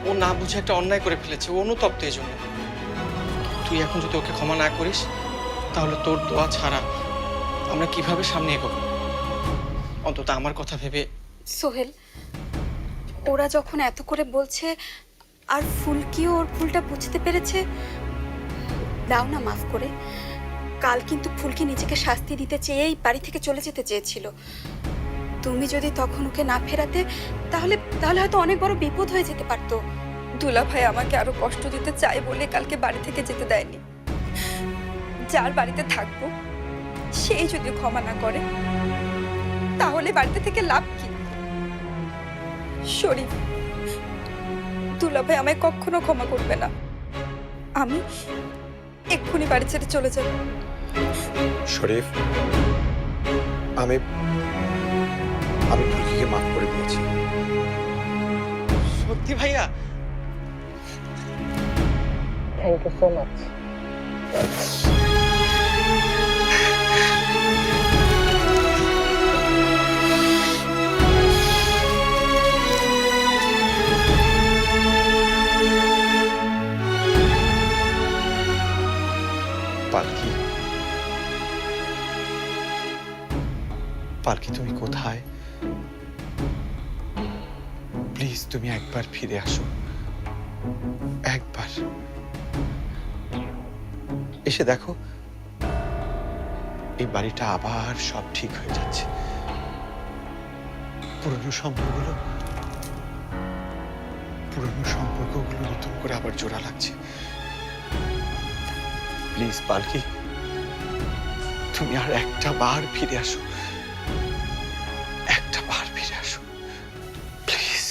ও না বুঝে একটা অন্যায় করে ফেলেছে, ও অনুতপ্ত এই জন্য। তুই এখন যদি ওকে ক্ষমা না করিস তাহলে তোর দোয়া ছাড়া আমরা কিভাবে সামনে এগোবো? অন্তত আমার কথা ভেবে। সোহেল, ওরা যখন এত করে বলছে আর ফুলকিও ওর ভুলটা বুঝতে পেরেছে, দাও না মাফ করে। কাল কিন্তু ফুলকি নিজেকে শাস্তি দিতে চেয়েই বাড়ি থেকে চলে যেতে চেয়েছিল। তুমি যদি তখন ওকে না ফেরাতে তাহলে তাহলে হয়তো অনেক বড় বিপদ হয়ে যেতে পারতো। দুলা ভাই আমাকে আরো কষ্ট দিতে চায় বলে কালকে বাড়ি থেকে যেতে দেয়নি। যার বাড়িতে থাকবো সেই যদি ক্ষমা না করে তাহলে বাড়িতে থেকে লাভ কি? শরীফ, দুলা ভাই আমায় কখনো ক্ষমা করবে না। আমি এক্ষুনি বাড়ি ছেড়ে চলে যাব। শরীফ, আমি ফুলকিকে মাফ করে দিয়েছি। সত্যি ভাইয়া? Thank you so much. Palki, Palki তুমি কোথায়? প্লিজ তুমি একবার ফিরে আসো, একবার এসে দেখো এই বাড়িটা আবার সব ঠিক হয়ে যাচ্ছে। পুরনো সম্পর্কগুলো নতুন করে আবার জোড়া লাগছে। প্লিজ পালকি, তুমি আর একটা বার ফিরে আসো, একটা বার ফিরে আসো প্লিজ।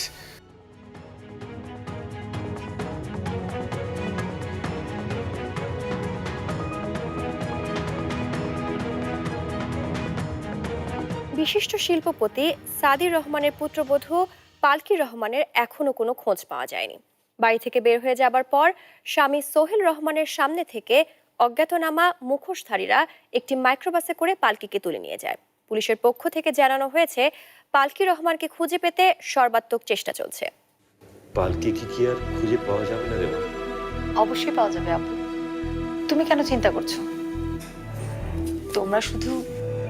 বিশিষ্ট শিল্পপতি সাদির রহমানের পুত্রবধূ পালকি রহমানের এখনো কোনো খোঁজ পাওয়া যায়নি। বাড়ি থেকে বের হয়ে যাবার পর স্বামী সোহেল রহমানের সামনে থেকে অজ্ঞাতনামা মুখোশধারীরা একটি মাইক্রোবাসে করে পালকিকে তুলে নিয়ে যায়। পুলিশের পক্ষ থেকে জানানো হয়েছে পালকি রহমানকে খুঁজে পেতে সর্বাত্মক চেষ্টা চলছে। পালকিকে কি আর খুঁজে পাওয়া যাবে না রে মা? অবশ্যই পাওয়া যাবে আপু, তুমি কেন চিন্তা করছো? তোমরা শুধু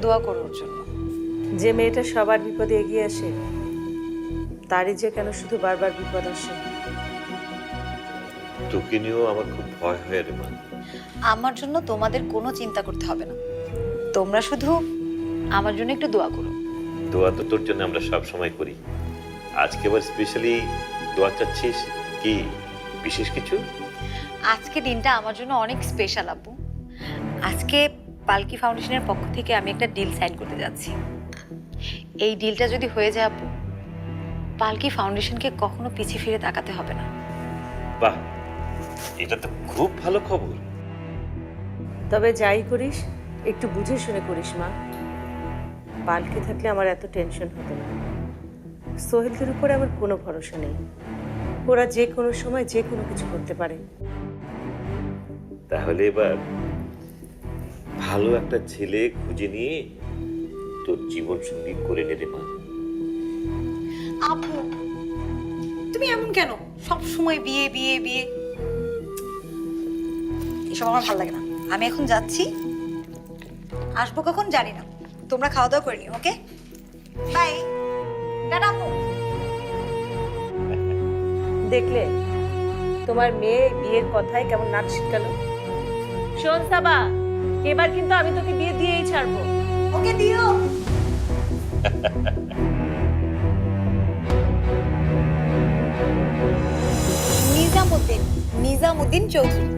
দোয়া করো ওর জন্য। যে মেয়েটা সবার বিপদে এগিয়ে আসে তারই যে কেন শুধু বারবার বিপদ আসে? তোকে নিয়েও আমার খুব ভয় হয় রে মা। আমার জন্য তোমাদের কোনো চিন্তা করতে হবে না, তোমরা শুধু আমার জন্য একটু দোয়া করো। দোয়া তো তোর জন্য আমরা সব সময় করি, আজকে আবার স্পেশালি দোয়া চাচ্ছিস? কি বিশেষ কিছু? আজকে দিনটা আমার জন্য অনেক স্পেশাল আপু। আজকে পালকি ফাউন্ডেশনের পক্ষ থেকে আমি একটা ডিল সাইন করতে যাচ্ছি। এই ডিলটা যদি হয়ে যায় আপু, পালকি ফাউন্ডেশনকে কখনো পিছিয়ে ফিরে তাকাতে হবে না। বাহ, এটা তো খুব ভালো খবর। তবে যাই করিস একটু বুঝে শুনে করিস মা। পালকি থাকলে আমার এত টেনশন হতো না। সোহেলদের উপরে আমার কোনো ভরসা নেই, ওরা যে কোনো সময় যে কোনো কিছু করতে পারে। তাহলে এবার ভালো একটা ছেলে খুঁজে নিয়ে তোর জীবন সঙ্গী করে নে রে মা। আপু তুমি এমন কেন? সব সময় বিয়ে বিয়ে বিয়ে, এসব আমার ভালো লাগে না। আমি এখন যাচ্ছি, আসবো কখন জানি না। তোমরা খাওয়া দাওয়া করে নিও, ওকে? বাই। টাটা আপু। দেখলে তোমার মেয়ে বিয়ের কথায় কেমন নাচ শিখালো। শোন সাবা, এবার কিন্তু আমি তোকে বিয়ে দিয়েই ছাড়বো। ওকে দিও। নিজামুদ্দিন চৌধুরী,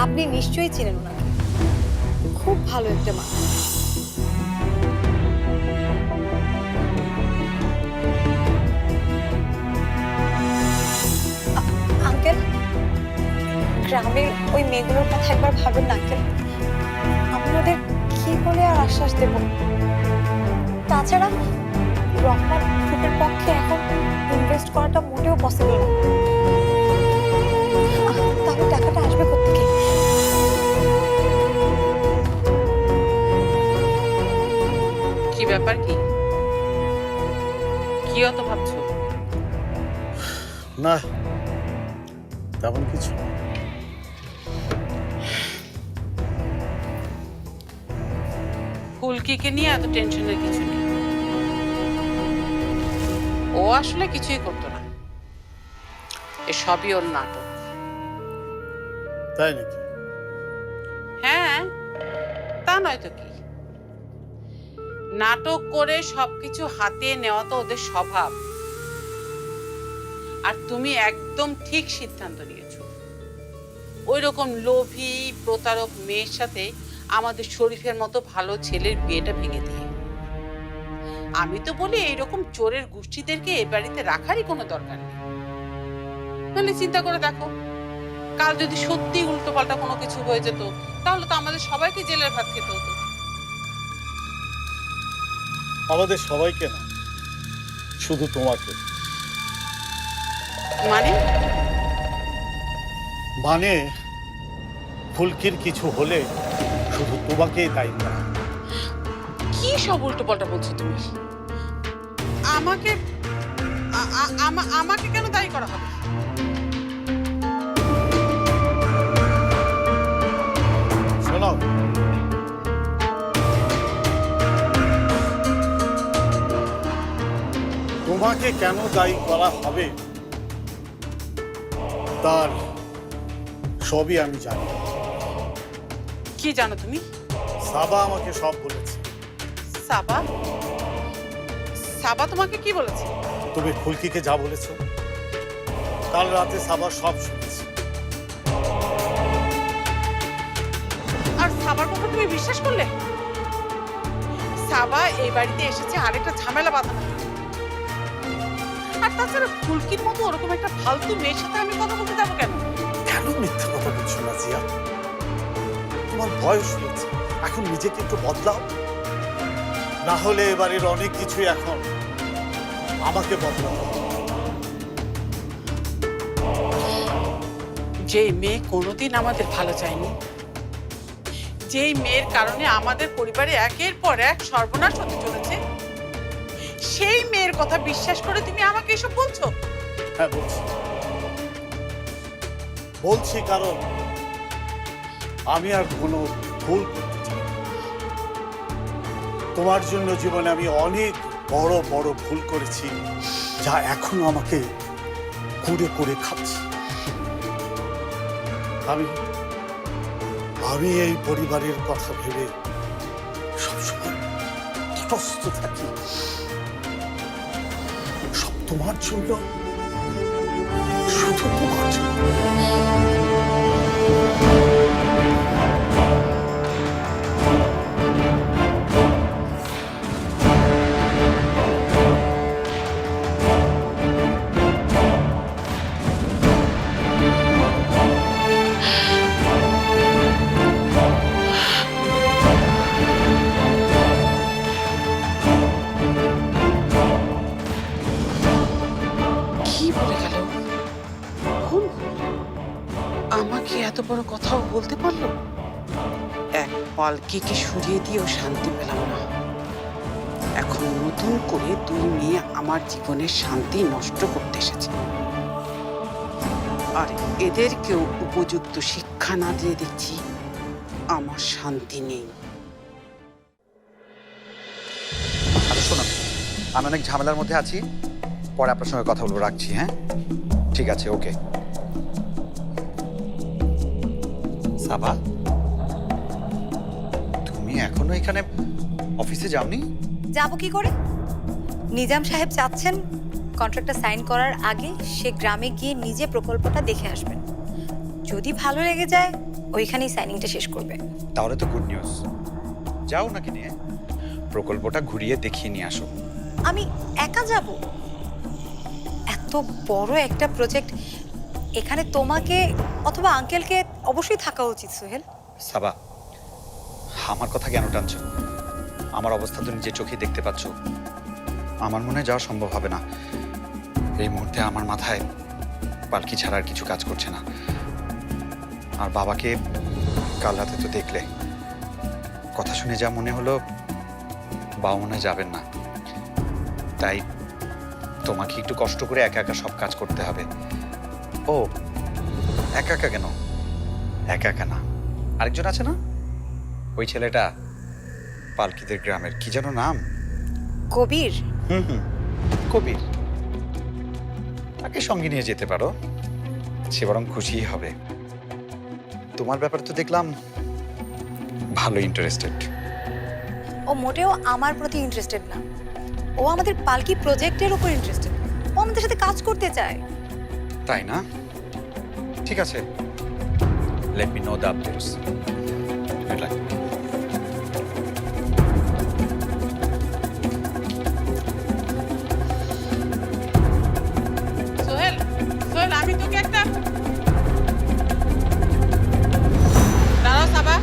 আপনি নিশ্চয়ই চিনেন ওনাকে। খুব ভালো একটা মানুষ। আঙ্কেল, গ্রামের ওই মেয়েগুলোর কথা একবার ভাবেন না আঙ্কেল। আমি ওদের কি বলে আর আশ্বাস দেব? তাছাড়া রহমান গ্রুপের পক্ষে এখন ইনভেস্ট করাটা মোটেও পসিবল না। তাহলে টাকাটা আসবে কোত্থেকে? ব্যাপার কি কি অত ভাবছো? না, তেমন কিছু না। ফুলকিকে নিয়ে এত টেনশনের কিছু নেই। ও আসলে কিছুই করতো না, এসবই ওর নাটক। তাই নাকি? হ্যাঁ, তা নয় তো কি। নাটক করে সবকিছু হাতে নেওয়া তো ওদের স্বভাব। আর তুমি একদম ঠিক সিদ্ধান্ত নিয়েছো। ওই রকম লোভী প্রতারক মেয়ের সাথে আমাদের শরীফের মতো ভালো ছেলের বিয়েটা ভেঙে দিয়ে। আমি তো বলি এইরকম চোরের গোষ্ঠীদেরকে এ বাড়িতে রাখারই কোনো দরকার নেই। তাহলে চিন্তা করে দেখো, কাল যদি সত্যি উল্টোপাল্টা কোনো কিছু হয়ে যেত, তাহলে তো আমাদের সবাইকে জেলের ভাত খেতে হতো। আমাদের সবাইকে না, শুধু তোমাকে। মানে? মানে ফুলকির কিছু হলে শুধু তোমাকেই দায়ী করা। কি সব উল্টোপাল্টা বলছো তুমি? আমাকে আমাকে কেন দায়ী করা হবে? শোনো, তোমাকে কেন দায়ী করা হবে তার সবই আমি জানি। কি জানো তুমি? সাবা আমাকে সব বলেছে। সাবা? সাবা তোমাকে কি বলেছে? তুমি ফুলকিকে যা বলেছো, কাল রাতে সাবা সব শুনেছে। আর সাবার কথা তুমি বিশ্বাস করলে? সাবা এই বাড়িতে এসেছে আরেকটা ঝামেলা বাঁধানো। আর তাছাড়া ফুলকির মতো ওরকম একটা ফালতু মেয়ের সাথে আমি কথা বলতে যাবো কেন? কেন মিথ্যা কথা বলছো না জিয়া? তোমার বয়স হয়েছে, এখন নিজেকে একটু বদলাও। না হলে এবারের অনেক কিছুই এখন আমাকে বদলাও। যে মেয়ে কোনোদিন আমাদের ভালো চায়নি, যেই মেয়ের কারণে আমাদের পরিবারে একের পর এক সর্বনাশ হতে চলেছে, সেই মেয়ের কথা বিশ্বাস করে তুমি আমাকে এসব বলছো? হ্যাঁ বলছি, কারণ আমি আর কোনো ভুল করতে চাই না। তোমার জন্য জীবনে আমি অনেক বড় বড় ভুল করেছি, যা এখনো আমাকে কুড়ে কুড়ে খাচ্ছি। আমি এই পরিবারের কথা ভেবে সবসময় তটস্থ থাকি। সব তোমার জন্য, শুধু তোমার জন্য। কি বলে গেল? খুন? আমাকে এত বড় কথাও বলতে পারলো? এক পালকিকে সরিয়ে দিয়েও শান্তি পেলাম না। এখন নতুন করে দুই মেয়ে আমার জীবনের শান্তি নষ্ট করতে এসেছে। আর এদেরকেও উপযুক্ত শিক্ষা না দিয়ে দেখছি আমার শান্তি নেই। আচ্ছা শোনো, আমি অনেক ঝামেলার মধ্যে আছি, পরে আপনার সঙ্গে কথা বলবো। রাখছি, হ্যাঁ? ঠিক আছে, ওকে। সাবা, তুমি এখনো এখানে অফিসে যাওনি? যাব কি করে? নিজাম সাহেব চাচ্ছেন কন্ট্রাক্টটা সাইন করার আগে সে গ্রামে গিয়ে নিজে প্রকল্পটা দেখে আসবেন। যদি ভালো লেগে যায় ওইখানেই সাইনিংটা শেষ করবে। তাহলে তো গুড নিউজ। যাও নাকি নিয়ে প্রকল্পটা ঘুরিয়ে দেখিয়ে নিয়ে আসো। আমি একা যাব? এত বড় একটা প্রজেক্ট, এখানে তোমাকে অথবা আঙ্কেলকে অবশ্যই থাকা উচিত। সোহেল, সাবা, আমার কথা কেন টানছো? আমার অবস্থা তো নিজের চোখে দেখতে পাচ্ছ। আমার মনে যাওয়া সম্ভব হবে না। এই মুহূর্তে আমার মাথায় পালকি ছাড়া আর কিছু কাজ করছে না। আর বাবাকে কাল রাতে তো দেখলে, কথা শুনে যা মনে হলো বাবা মনে হয় যাবেন না, তাই তোমাকে একটু কষ্ট করে একা একা সব কাজ করতে হবে। ও একা একা কেন? একা একা না, আরেকজন আছে না, ওই ছেলেটা পালকিদের গ্রামের, কি যেন নাম? কবির। হুম, কবির। তাকে সঙ্গে নিয়ে যেতে পারো, সে বরং খুশিই হবে। তোমার ব্যাপারে তো দেখলাম ভালো ইন্টারেস্টেড। ও মোটেও আমার প্রতি ইন্টারেস্টেড না, ও আমাদের পালকি প্রজেক্টের উপর ইন্টারেস্টেড। ও আমাদের সাথে কাজ করতে চায়। তাই না? ঠিক আছে, let me know the updates. Good luck. Sohel, Sohel, আমি তোকে একটা দাঁড়াও সাবা।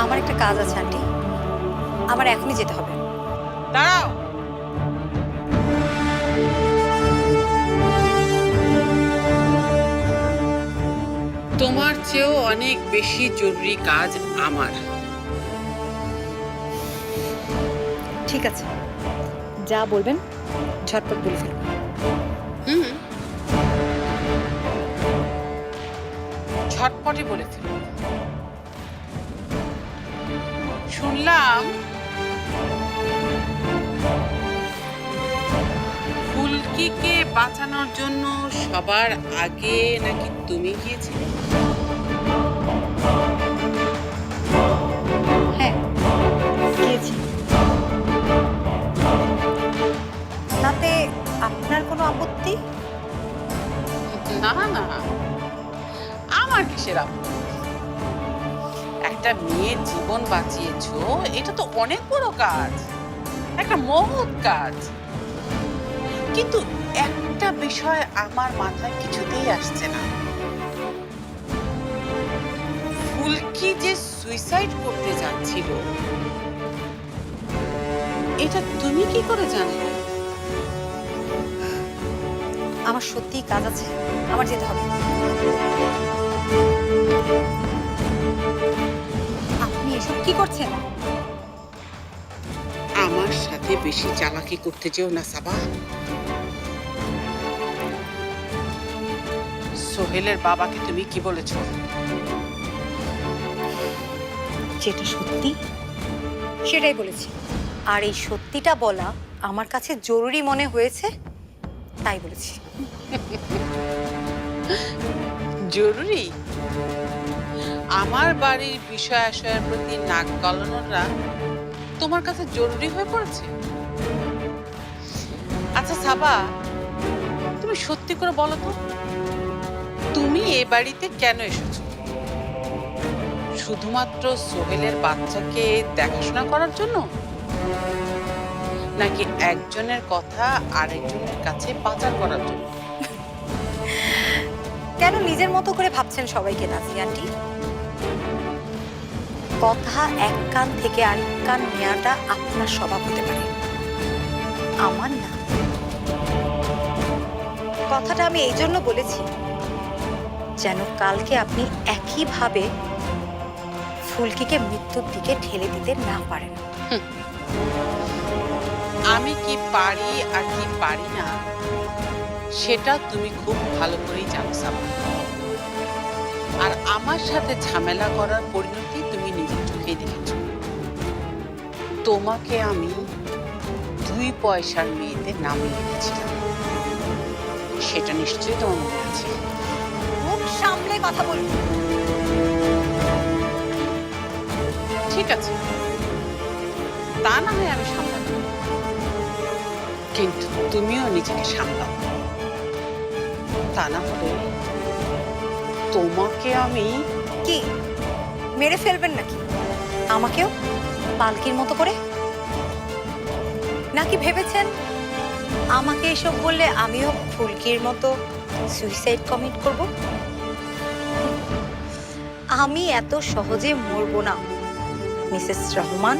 আমার একটা কাজ আছে আন্টি, আমার এখনই যেতে হবে। দাঁড়াও। তোমার চেয়েও অনেক বেশি জরুরি কাজ আমার। ঠিক আছে, যা বলবেন ঝটপট বলে ফেলুন। হুম, ঝটপটে বলে ফেলো। শুনলাম ফুলকিকে বাঁচানোর জন্য সবার আগে নাকি তুমি গিয়েছিলে? হ্যাঁ, গিয়েছি। তাতে আপনার কোনো আপত্তি? না না, আমার কিসের আপত্তি? একটা মেয়ের জীবন বাঁচিয়েছো, এটা তো অনেক বড় কাজ, একটা মহৎ কাজ। কিন্তু একটা বিষয় আমার মাথায় কিছুতেই আসছে না। ফুলকি যে সুইসাইড করতে যাচ্ছিল, এটা তুমি কি করে জানলে? আমার সত্যিই কাজ আছে, আমার যেতে হবে। আপনি এসব কি করছেন? আমার সাথে বেশি চালাকি করতে যেও না সাবা। সোহেলের বাবাকে তুমি কি বলেছো? যেটা সত্যি সেটাই বলেছি, আর এই সত্যিটা বলা আমার কাছে জরুরি মনে হয়েছে, তাই বলেছি। জরুরি? আমার বাড়ির বিষয় আশয়ের প্রতি নাক গলানোটা তোমার কাছে জরুরি হয়ে পড়েছে? আচ্ছা সাবা, তুমি সত্যি করে বলো তো, তুমি এ বাড়িতে কেন এসেছো? শুধুমাত্র সোহেলের বাচ্চাকে দেখাশোনা করার জন্য, নাকি একজনের কথা আরেকজনের কাছে পাচার করার জন্য? কেন নিজের মতো করে ভাবছেন সবাইকে নাজি আন্টি? কথা এক কান থেকে আরেক কান নেওয়াটা আপনার স্বভাব হতে পারে, আমার না। কথাটা আমি এই জন্য বলেছি যেন কালকে আপনি একইভাবে ফুলকিকে মৃত্যুর দিকে ঠেলে দিতে না পারেন। আমি কি পারি আর কি পারি না সেটা তুমি খুব ভালো করেই জানো সাবা। আর আমার সাথে ঝামেলা করার পরিণতি তুমি নিজের চোখেই দেখেছো। তোমাকে আমি 2 পয়সার মেয়েতে নামিয়ে দিয়েছিলাম, সেটা নিশ্চয়ই তোমার মনে আছে। মুখ সামলে কথা বলুন। ঠিক আছে, তা না হয় আমি সামলাবো, কিন্তু তুমিও নিজেকে সামলাও, তা না হলে তোমাকে আমি। কি মেরে ফেলবেন নাকি আমাকেও পালকির মতো করে? নাকি ভেবেছেন আমাকে এসব বললে আমিও ফুলকির মতো সুইসাইড কমিট করব? আমি এত সহজে মরবো না মিসেস রহমান।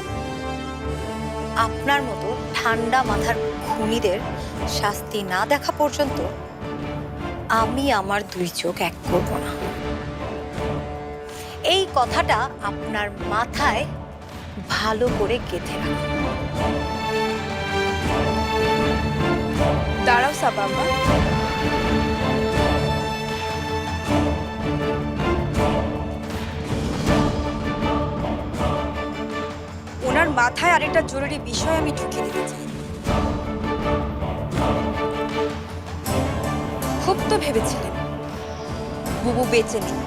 আপনার মতো ঠান্ডা মাথার খুনিদের শাস্তি না দেখা পর্যন্ত আমি আমার দুই চোখ এক করব না। এই কথাটা আপনার মাথায় ভালো করে গেঁথে রাখুন। দাঁড়াও সাবা আম্মা। ওনার মাথায় আরেকটা জরুরি বিষয় আমি ঢুকিয়ে দিতে চাই। খুব তো ভেবেছিলেন বুবু বেঁচে নেই,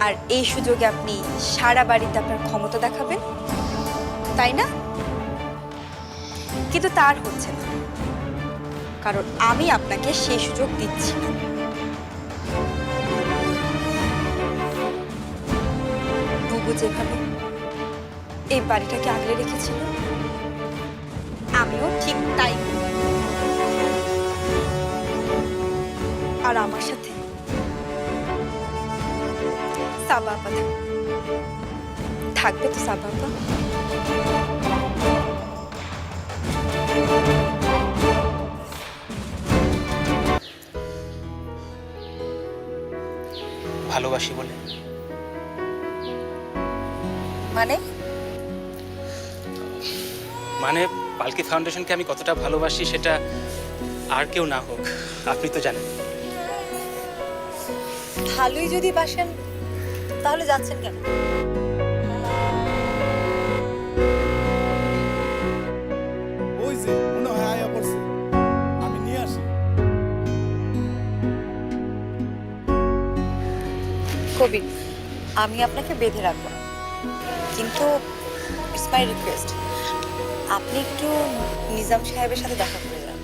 আর এই সুযোগে আপনি সারা বাড়িতে আপনার ক্ষমতা দেখাবেন, তাই না? কিন্তু তার হচ্ছে না, কারণ আমি আপনাকে সেই সুযোগ দিচ্ছি না। বুবু যেভাবে এই বাড়িটাকে আগলে রেখেছিল, আমিও ঠিক তাই করব। আর আমার সাথে সাবা আপা থাকবে তো? সাবা আপা ভালোবাসি বলে? মানে মানে পালকি ফাউন্ডেশনকে আমি কতটা ভালোবাসি সেটা আর কেউ না হোক আপনি তো জানেন। ভালোই যদি বাসেন তাহলে যাচ্ছেন কেন? ওই যে মনে হয় আয়া পড়ছে, আমি নিয়ে আসি। কবির, আমি আপনাকে বেঁধে রাখবো না, কিন্তু ইটস মাই রিকোয়েস্ট, আপনি একটু নিজাম সাহেবের সাথে দেখা করে যান।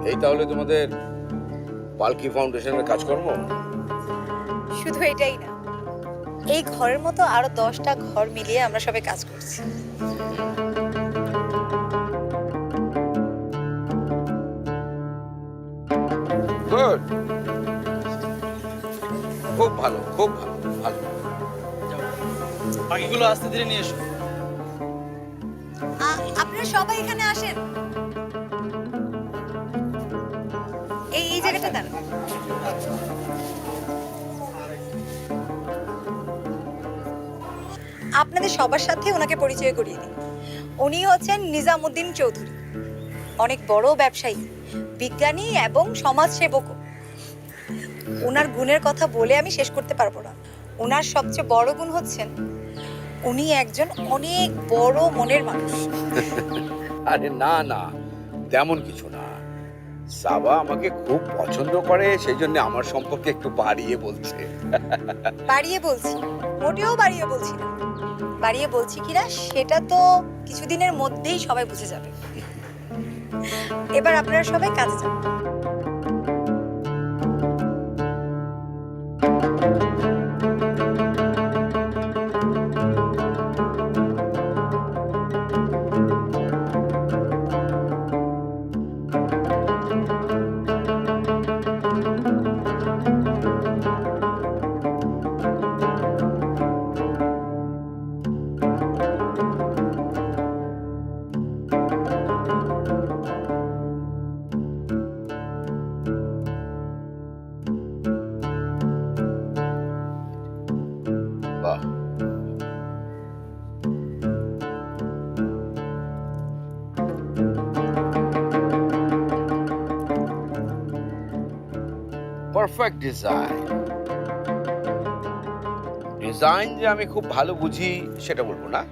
এই তাহলে তোমাদের পালকি ফাউন্ডেশনের কাজকর্ম? শুধু এটাই না, এই ঘরের মতো আরো 10টা ঘর মিলিয়ে আমরা সবাই কাজ করছি। গুড, খুব ভালো, খুব ভালো, ভালো। বাকিগুলো আস্তে ধীরে নিয়ে এসো। আপনারা সবাই এখানে আসেন, এই জায়গাটা দাঁড়ান। আপনাদের সবার সাথে ওনাকে পরিচয় করিয়ে দিই। উনি হচ্ছেন নিজামুদ্দিন চৌধুরী, অনেক বড় ব্যবসায়ী, বিজ্ঞানী এবং সমাজসেবকও। ওনার গুণের কথা বলে আমি শেষ করতে পারবো না। ওনার সবচেয়ে বড় গুণ হচ্ছেন উনি একজন অনেক বড় মনের মানুষ। আরে না না, তেমন কিছু না। সাবা আমাকে খুব পছন্দ করে, সেই জন্য আমার সম্পর্কে একটু বাড়িয়ে বলছে। বাড়িয়ে বলছি? মোটেও বাড়িয়ে বলছি না। বাড়িয়ে বলছি কিনা সেটা তো কিছুদিনের মধ্যেই সবাই বুঝে যাবে। এবার আপনারা সবাই কাজে যান। বাহ, পারফেক্ট ডিজাইন। ডিজাইন যে আমি খুব ভালো বুঝি সেটা বলবো না,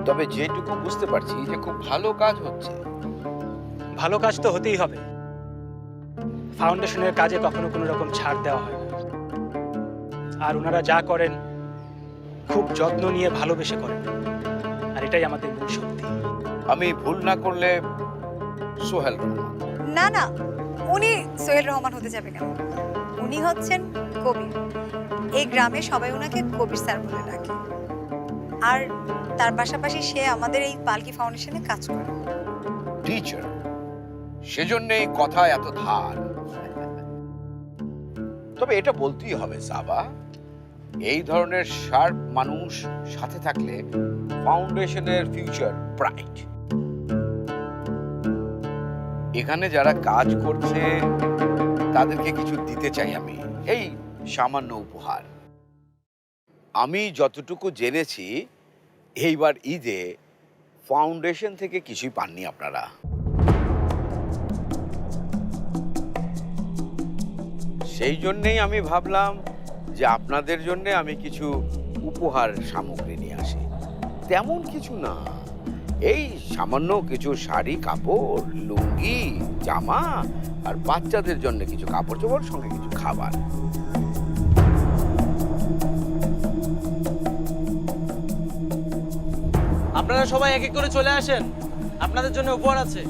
তবে যেটুকু বুঝতে পারছি যে খুব ভালো কাজ হচ্ছে। ভালো কাজ তো হতেই হবে, ফাউন্ডেশনের কাজে কখনো কোনো রকম ছাড় দেওয়া হয় না। আর ওনারা যা করেন খুব যত্ন নিয়ে ভালোবেসে করেন, আর এটাই আমাদের মূল শক্তি। আমি ভুল না করলে সোহেল রহমান। না না, উনি সোহেল রহমান হতে যাবে কেন? উনি হচ্ছেন কবির। এই গ্রামে সবাই ওনাকে কবির স্যার বলে ডাকে। আর তার পাশাপাশি সে আমাদের এই পালকি ফাউন্ডেশনে কাজ করে। টিচার, সেজন্যই কথায় এত ধার। তবে এটা বলতেই হবে সাবা, এই ধরনের শার্প মানুষ সাথে থাকলে ফাউন্ডেশনের ফিউচার ব্রাইট। এখানে যারা কাজ করছে তাদেরকে কিছু দিতে চাই আমি, এই সামান্য উপহার। আমি যতটুকু জেনেছি এইবার ঈদে ফাউন্ডেশন থেকে কিছুই পাননি আপনারা। সেই জন্যেই আমি ভাবলাম যে আপনাদের জন্য আমি কিছু উপহার সামগ্রী নিয়ে আসি। তেমন কিছু না, এই সামান্য কিছু শাড়ি, কাপড়, লুঙ্গি, জামা আর বাচ্চাদের জন্য কিছু কাপড় চোপড়, সঙ্গে কিছু খাবার। আপনারা সবাই এক এক করে চলে আসেন, আপনাদের জন্য উপহার আছে।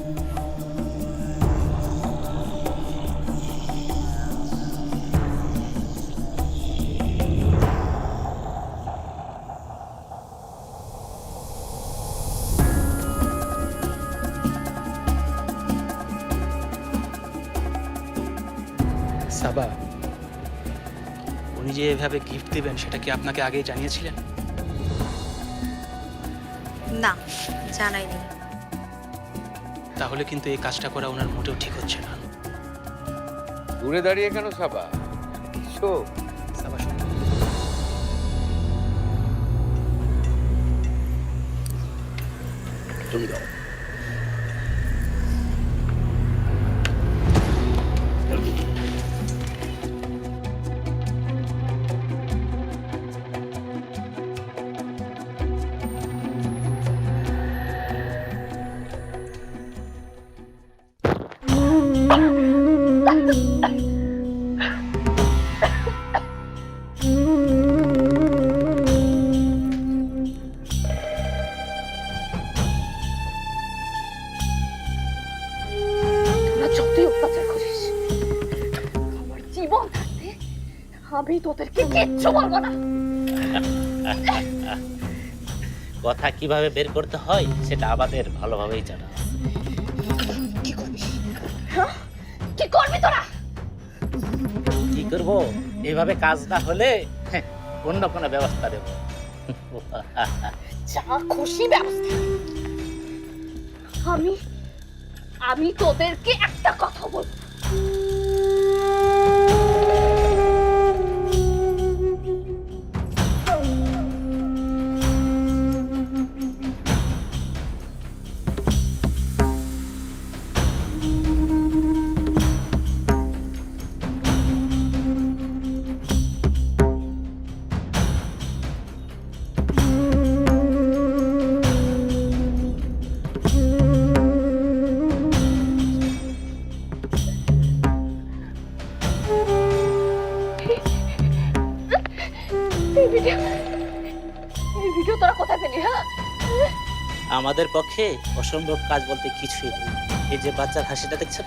সাবা, উনি যে এভাবে গিফট দিবেন সেটা কি আপনাকে আগেই জানিয়েছিলেন? না, জানাইনি। তাহলে কিন্তু এই কাজটা করা ওনার মোটেও ঠিক হচ্ছে না। দূরে দাঁড়িয়ে কেন সাবা? এসো। সাবা, শুনুন। তুমি দাও। যতই অত্যাচার করিস, আমার জীবন থাকতে আমি তোদেরকে কিচ্ছু বলবো না। কথা কিভাবে বের করতে হয় সেটা আমাদের ভালোভাবেই জানা। কি করবি তোরা? কি করব? এইভাবে কাজ না হলে অন্য কোনো ব্যবস্থা দেব। যা খুশি ব্যবস্থা। আমি তোদেরকে একটা কথা বলবো, এই ভিডিও তোরা কোথায় পেলি? হ্যাঁ, আমাদের পক্ষে অসম্ভব কাজ বলতে কিছুই নেই। এই যে বাচ্চার হাসিটা দেখছেন,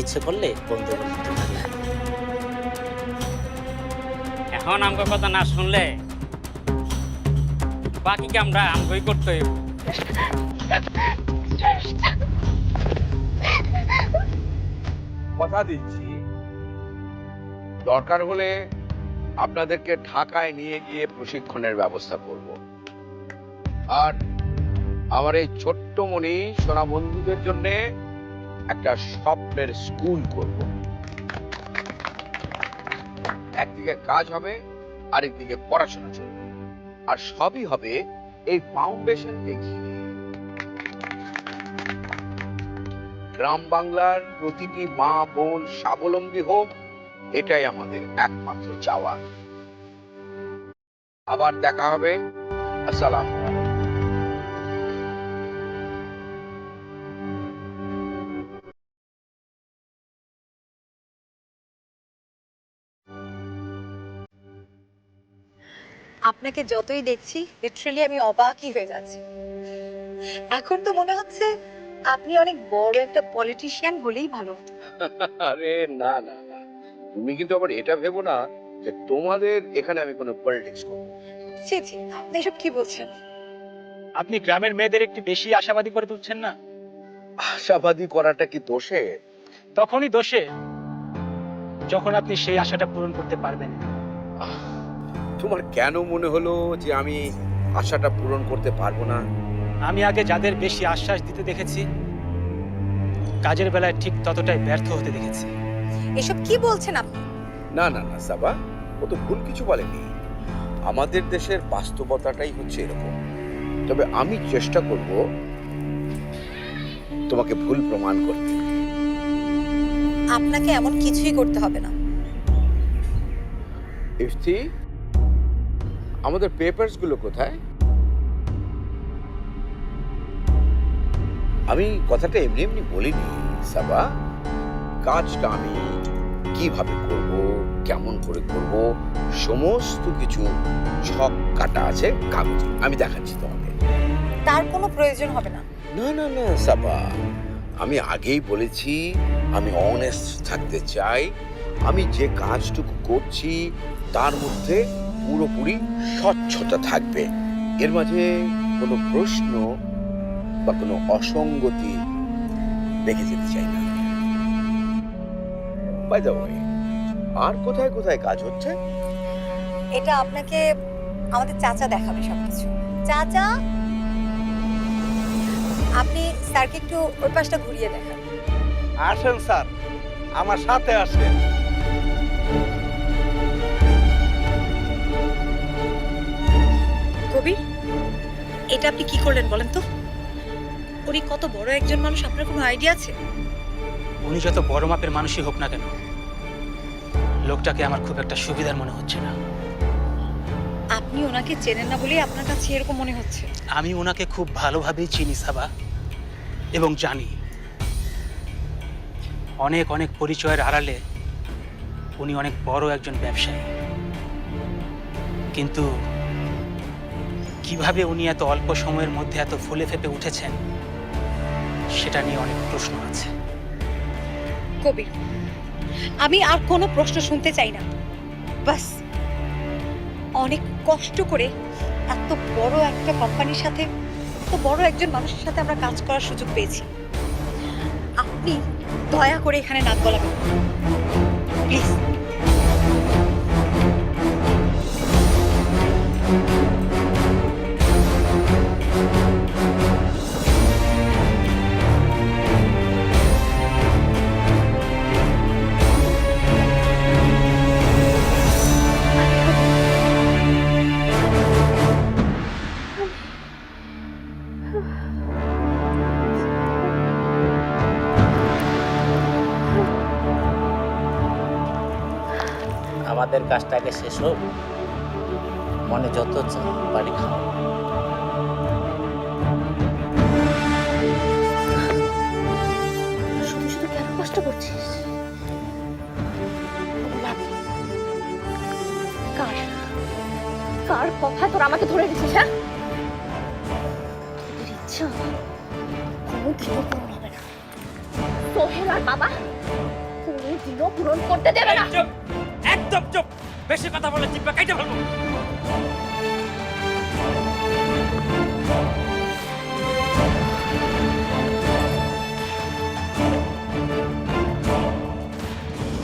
ইচ্ছে করলে বন্ধ করে দিতে পারি। এখন আমার কথা না শুনলে বাকি কামরা আমগই করতে হইব। কথা দিচ্ছি, দরকার হলে আপনাদেরকে ঢাকায় নিয়ে গিয়ে প্রশিক্ষণের ব্যবস্থা করব। আর আমার এই ছোট্ট মনি সোনা বন্ধুদের জন্য একটা স্বপ্নের স্কুল করব। একদিকে কাজ হবে, আরেকদিকে পড়াশোনা চলবে, আর সবই হবে এই ফাউন্ডেশনকে ঘিরে। গ্রাম বাংলার প্রতিটি মা বোন স্বাবলম্বী হোক, এটাই আমাদের একমাত্র চাওয়া। আবার দেখা হবে। আসসালামু আলাইকুম। আপনাকে যতই দেখছি লিটারালি আমি অবাকই হয়ে যাচ্ছি। এখন তো মনে হচ্ছে আপনি অনেক বড় একটা পলিটিশিয়ান হলেই ভালো। আরে না না না, তুমি কিন্তু আবার এটা ভেবো না যে তোমাদের এখানে আমি কোনো পলিটিক্স করবো। ছি ছি, আপনি এসব কি বলছেন? আপনি গ্রামের মেয়েদের একটু বেশি আশাবাদী করে তুলছেন না? আশাবাদী করাটা কি দোষে? তখনই দোষে যখন আপনি সেই আশাটা পূরণ করতে পারবেন। তোমার কেন মনে হলো যে আমি আশাটা পূরণ করতে পারবো না? আমি আগে যাদের বেশি আশ্বাস দিতে দেখেছি, কাজের বেলায় ঠিক ততটাই ব্যর্থ হতে দেখেছি। এসব কি বলছেন আপনি? না না না সাবা, ও তো ভুল কিছু বলেনি। আমাদের দেশের বাস্তবতাটাই হচ্ছে এরকম। তবে আমি চেষ্টা করব তোমাকে ভুল প্রমাণ করতে। আপনাকে এমন কিছুই করতে হবে না। ইফতি, আমাদের পেপারস গুলো কোথায়? আমি কথাটা এমনি এমনি বলিনি সাবা। কাজটা আমি কিভাবে করব, কেমন করে করব, সমস্ত কিছু ছক কাটা আছে কাগজে। আমি দেখাচ্ছি তোমাকে। তার কোনো প্রয়োজন হবে না। না না না সাবা, আমি আগেই বলেছি আমি অনেস্ট থাকতে চাই। আমি যে কাজটুকু করছি তার মধ্যে পুরোপুরি স্বচ্ছতা থাকবে। এর মাঝে কোনো প্রশ্ন বা কোনো অসঙ্গতি রেখে যেতে চাই না। বাই দ্য ওয়ে, আর কোথায় কোথায় কাজ হচ্ছে? এটা আপনাকে আমাদের চাচা দেখাবে সবকিছু। চাচা, আপনি স্যারকে একটু ওই পাশটা ঘুরিয়ে দেখান। আসেন স্যার, আমার সাথে আসেন। কবির, এটা আপনি কি করলেন বলেন তো? উনি কত বড় একজন মানুষ, আপনার কোনো আইডিয়া আছে? উনি যত বড় মাপের মানুষই হোক না কেন, লোকটাকে আমার খুব একটা সুবিধার মনে হচ্ছে না। আপনি ওনাকে চেনেন না বলেই আপনার কাছে এরকম মনে হচ্ছে। আমি ওনাকে খুব ভালোভাবেই চিনি সাবা, এবং জানি অনেক অনেক পরিচয়ের আড়ালে উনি অনেক বড় একজন ব্যবসায়ী। কিন্তু কিভাবে উনি এত অল্প সময়ের মধ্যে এত ফুলে ফেপে উঠেছেন সেটা নিয়ে অনেক প্রশ্ন আছে। কবির, আমি আর কোনো প্রশ্ন শুনতে চাই না। বাস, অনেক কষ্ট করে এত বড় একটা কোম্পানির সাথে, এত বড় একজন মানুষের সাথে আমরা কাজ করার সুযোগ পেয়েছি। আপনি দয়া করে এখানে নাক গলাবেন প্লিজ। আমাদের কাজটা আগে শেষ হোক, মনে যত বাড়ি খাও। শুধু শুধু কেন কষ্ট করছিস? কার কার কথা তোর আমাকে ধরে রেখেছিস? হ্যাঁ, তোদের ইচ্ছা কোনোদিনও পূরণ হবে না। সোহেল আর বাবা কোনোদিনও পূরণ করতে দেবে না। একদম চুপ, বেশি কথা বলে জিব্বা কাইটে ফেলবো।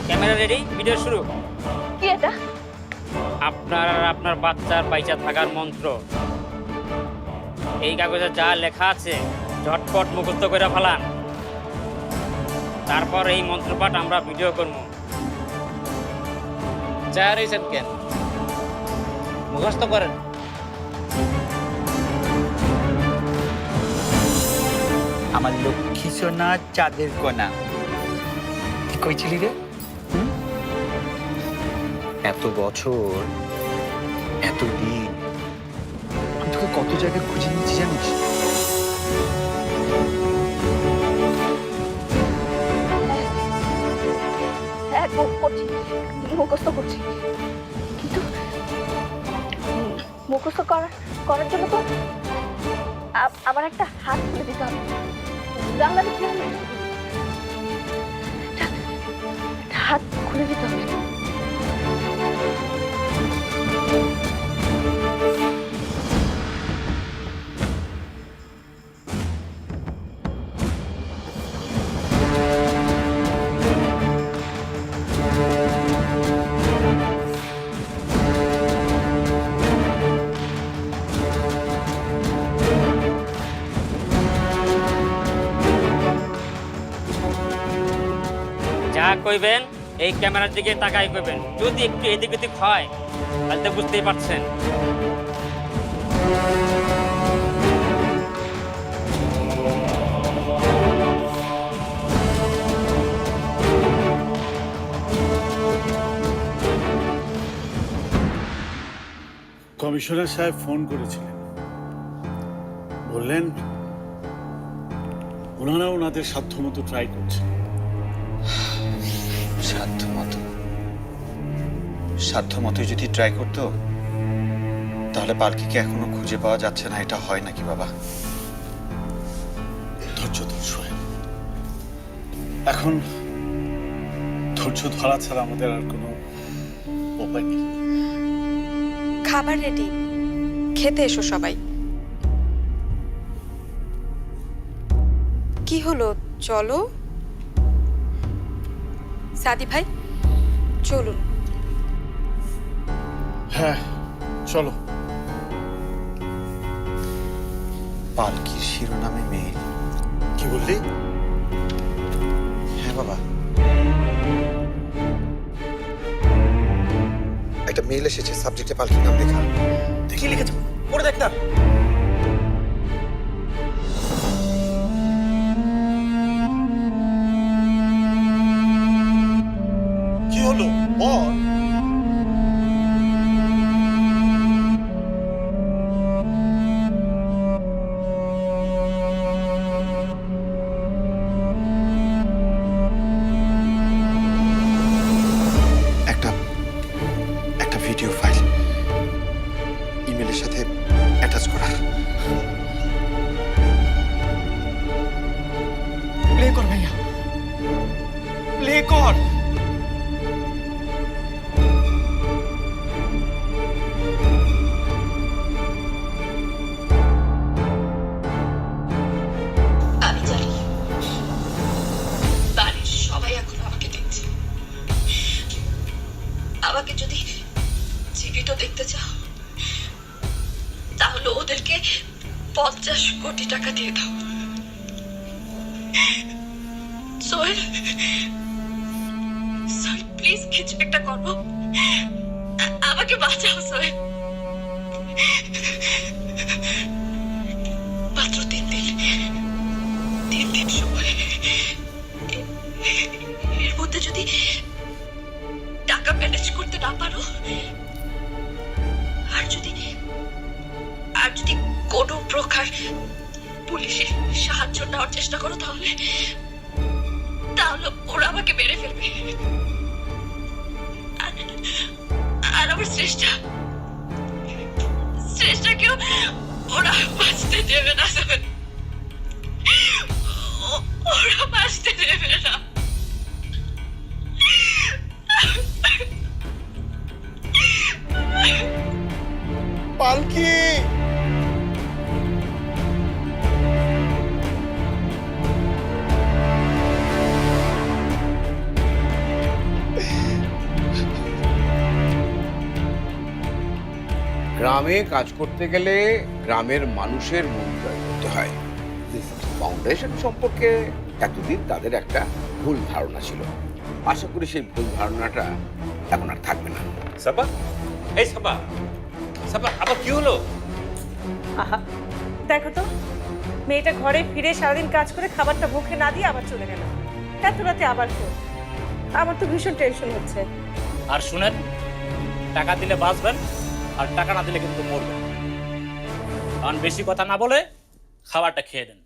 ক্যামেরা রেডি, ভিডিও শুরু। কি এটা? আপনার আর আপনার বাচ্চার বাইচা থাকার মন্ত্র। এই কাগজে যা লেখা আছে ঝটপট মুখস্থ করে ফেলান, তারপর এই মন্ত্রপাঠ আমরা ভিডিও করবো। চার হয়েছেন কেন? মুখস্থ করেন। আমার লক্ষ্মী সোনা চাঁদের কোনা। কি কইছিলি রে? এত বছর, এত দিন আমি তোকে কত জায়গায় খুঁজে নিয়েছি জানিস? হ্যাঁ, করছি, মুখস্থ করছি, কিন্তু মুখস্থ করার জন্য তো আমার একটা হাত খুলে দিতে হবে। বাংলাতে কি হবে? হাত খুলে দিতে হবে। কইবেন এই ক্যামেরার দিকে তাকাই কইবেন। যদি একটু এদিক ওদিক হয় তাহলে তো বুঝতেই পারছেন। কমিশনার সাহেব ফোন করেছিলেন, বললেন ওনারা ওনাদের সাধ্যমতো ট্রাই করছেন। সাধ্যমতো যদি ট্রাই করতো তাহলে পালকিকে এখনো খুঁজে পাওয়া যাচ্ছে না, এটা হয় নাকি বাবা? ধৈর্য ধর সোহেল, এখন ধৈর্য ধরা ছাড়া আমাদের আর কোনো উপায় নেই। খাবার রেডি, খেতে এসো সবাই। কি হলো, চলো। সাদি ভাই চলুন। হ্যাঁ চলো। পালকির শিরোনামে মেইল। কি বললি? হ্যাঁ বাবা, একটা মেইল এসেছে, সাবজেক্টে পালকির নাম লেখা। কি লিখেছো পড়ে দেখ না। কি হলো বল। একটা ভিডিও ফাইল ইমেলের সাথে অ্যাটাচ করা। প্লে কর ভাইয়া, প্লে কর। আমি জানি বাড়ির সবাই এখন আমাকে দেখছে। আমাকে যদি জীবিত দেখতে চাও তাহলে ওদেরকে 50 কোটি টাকা দিয়ে দাও। সোহেল, সোহেল প্লিজ কিছু একটা করো, আমাকে বাঁচাও সোহেল। মাত্র 3 দিন সময়, এর মধ্যে যদি টাকা ম্যানেজ করতে না পারো, আর যদি কোনো প্রকার পুলিশের সাহায্য নেওয়ার চেষ্টা করো তাহলে ওরা আমাকে মেরে ফেলবে। আর আমার শ্রেষ্ঠাকেও ওরা বাঁচতে দেবে না, ওরা বাঁচতে দেবে না। পালকি গ্রামে কাজ করতে গেলে গ্রামের মানুষের মন জয় করতে হয়। ফাউন্ডেশন সম্পর্কে এতদিন তাদের একটা ভুল ধারণা ছিল। আশা করি সেই ভুল ধারণাটা এখন আর থাকবে না। সাবা, এই সাবা, সাবা আবার কি হলো? আহা, দেখো তো মেয়েটা ঘরে ফিরে সারাদিন কাজ করে খাবারটা মুখে না দিয়ে আবার চলে গেল। এত রাতে আবার ফোন, আমার তো ভীষণ টেনশন হচ্ছে। আর শুনেন, টাকা দিলে বাঁচবেন, আর টাকা না দিলে কিন্তু মরবেন। কারণ বেশি কথা না বলে খাবারটা খেয়ে দেন।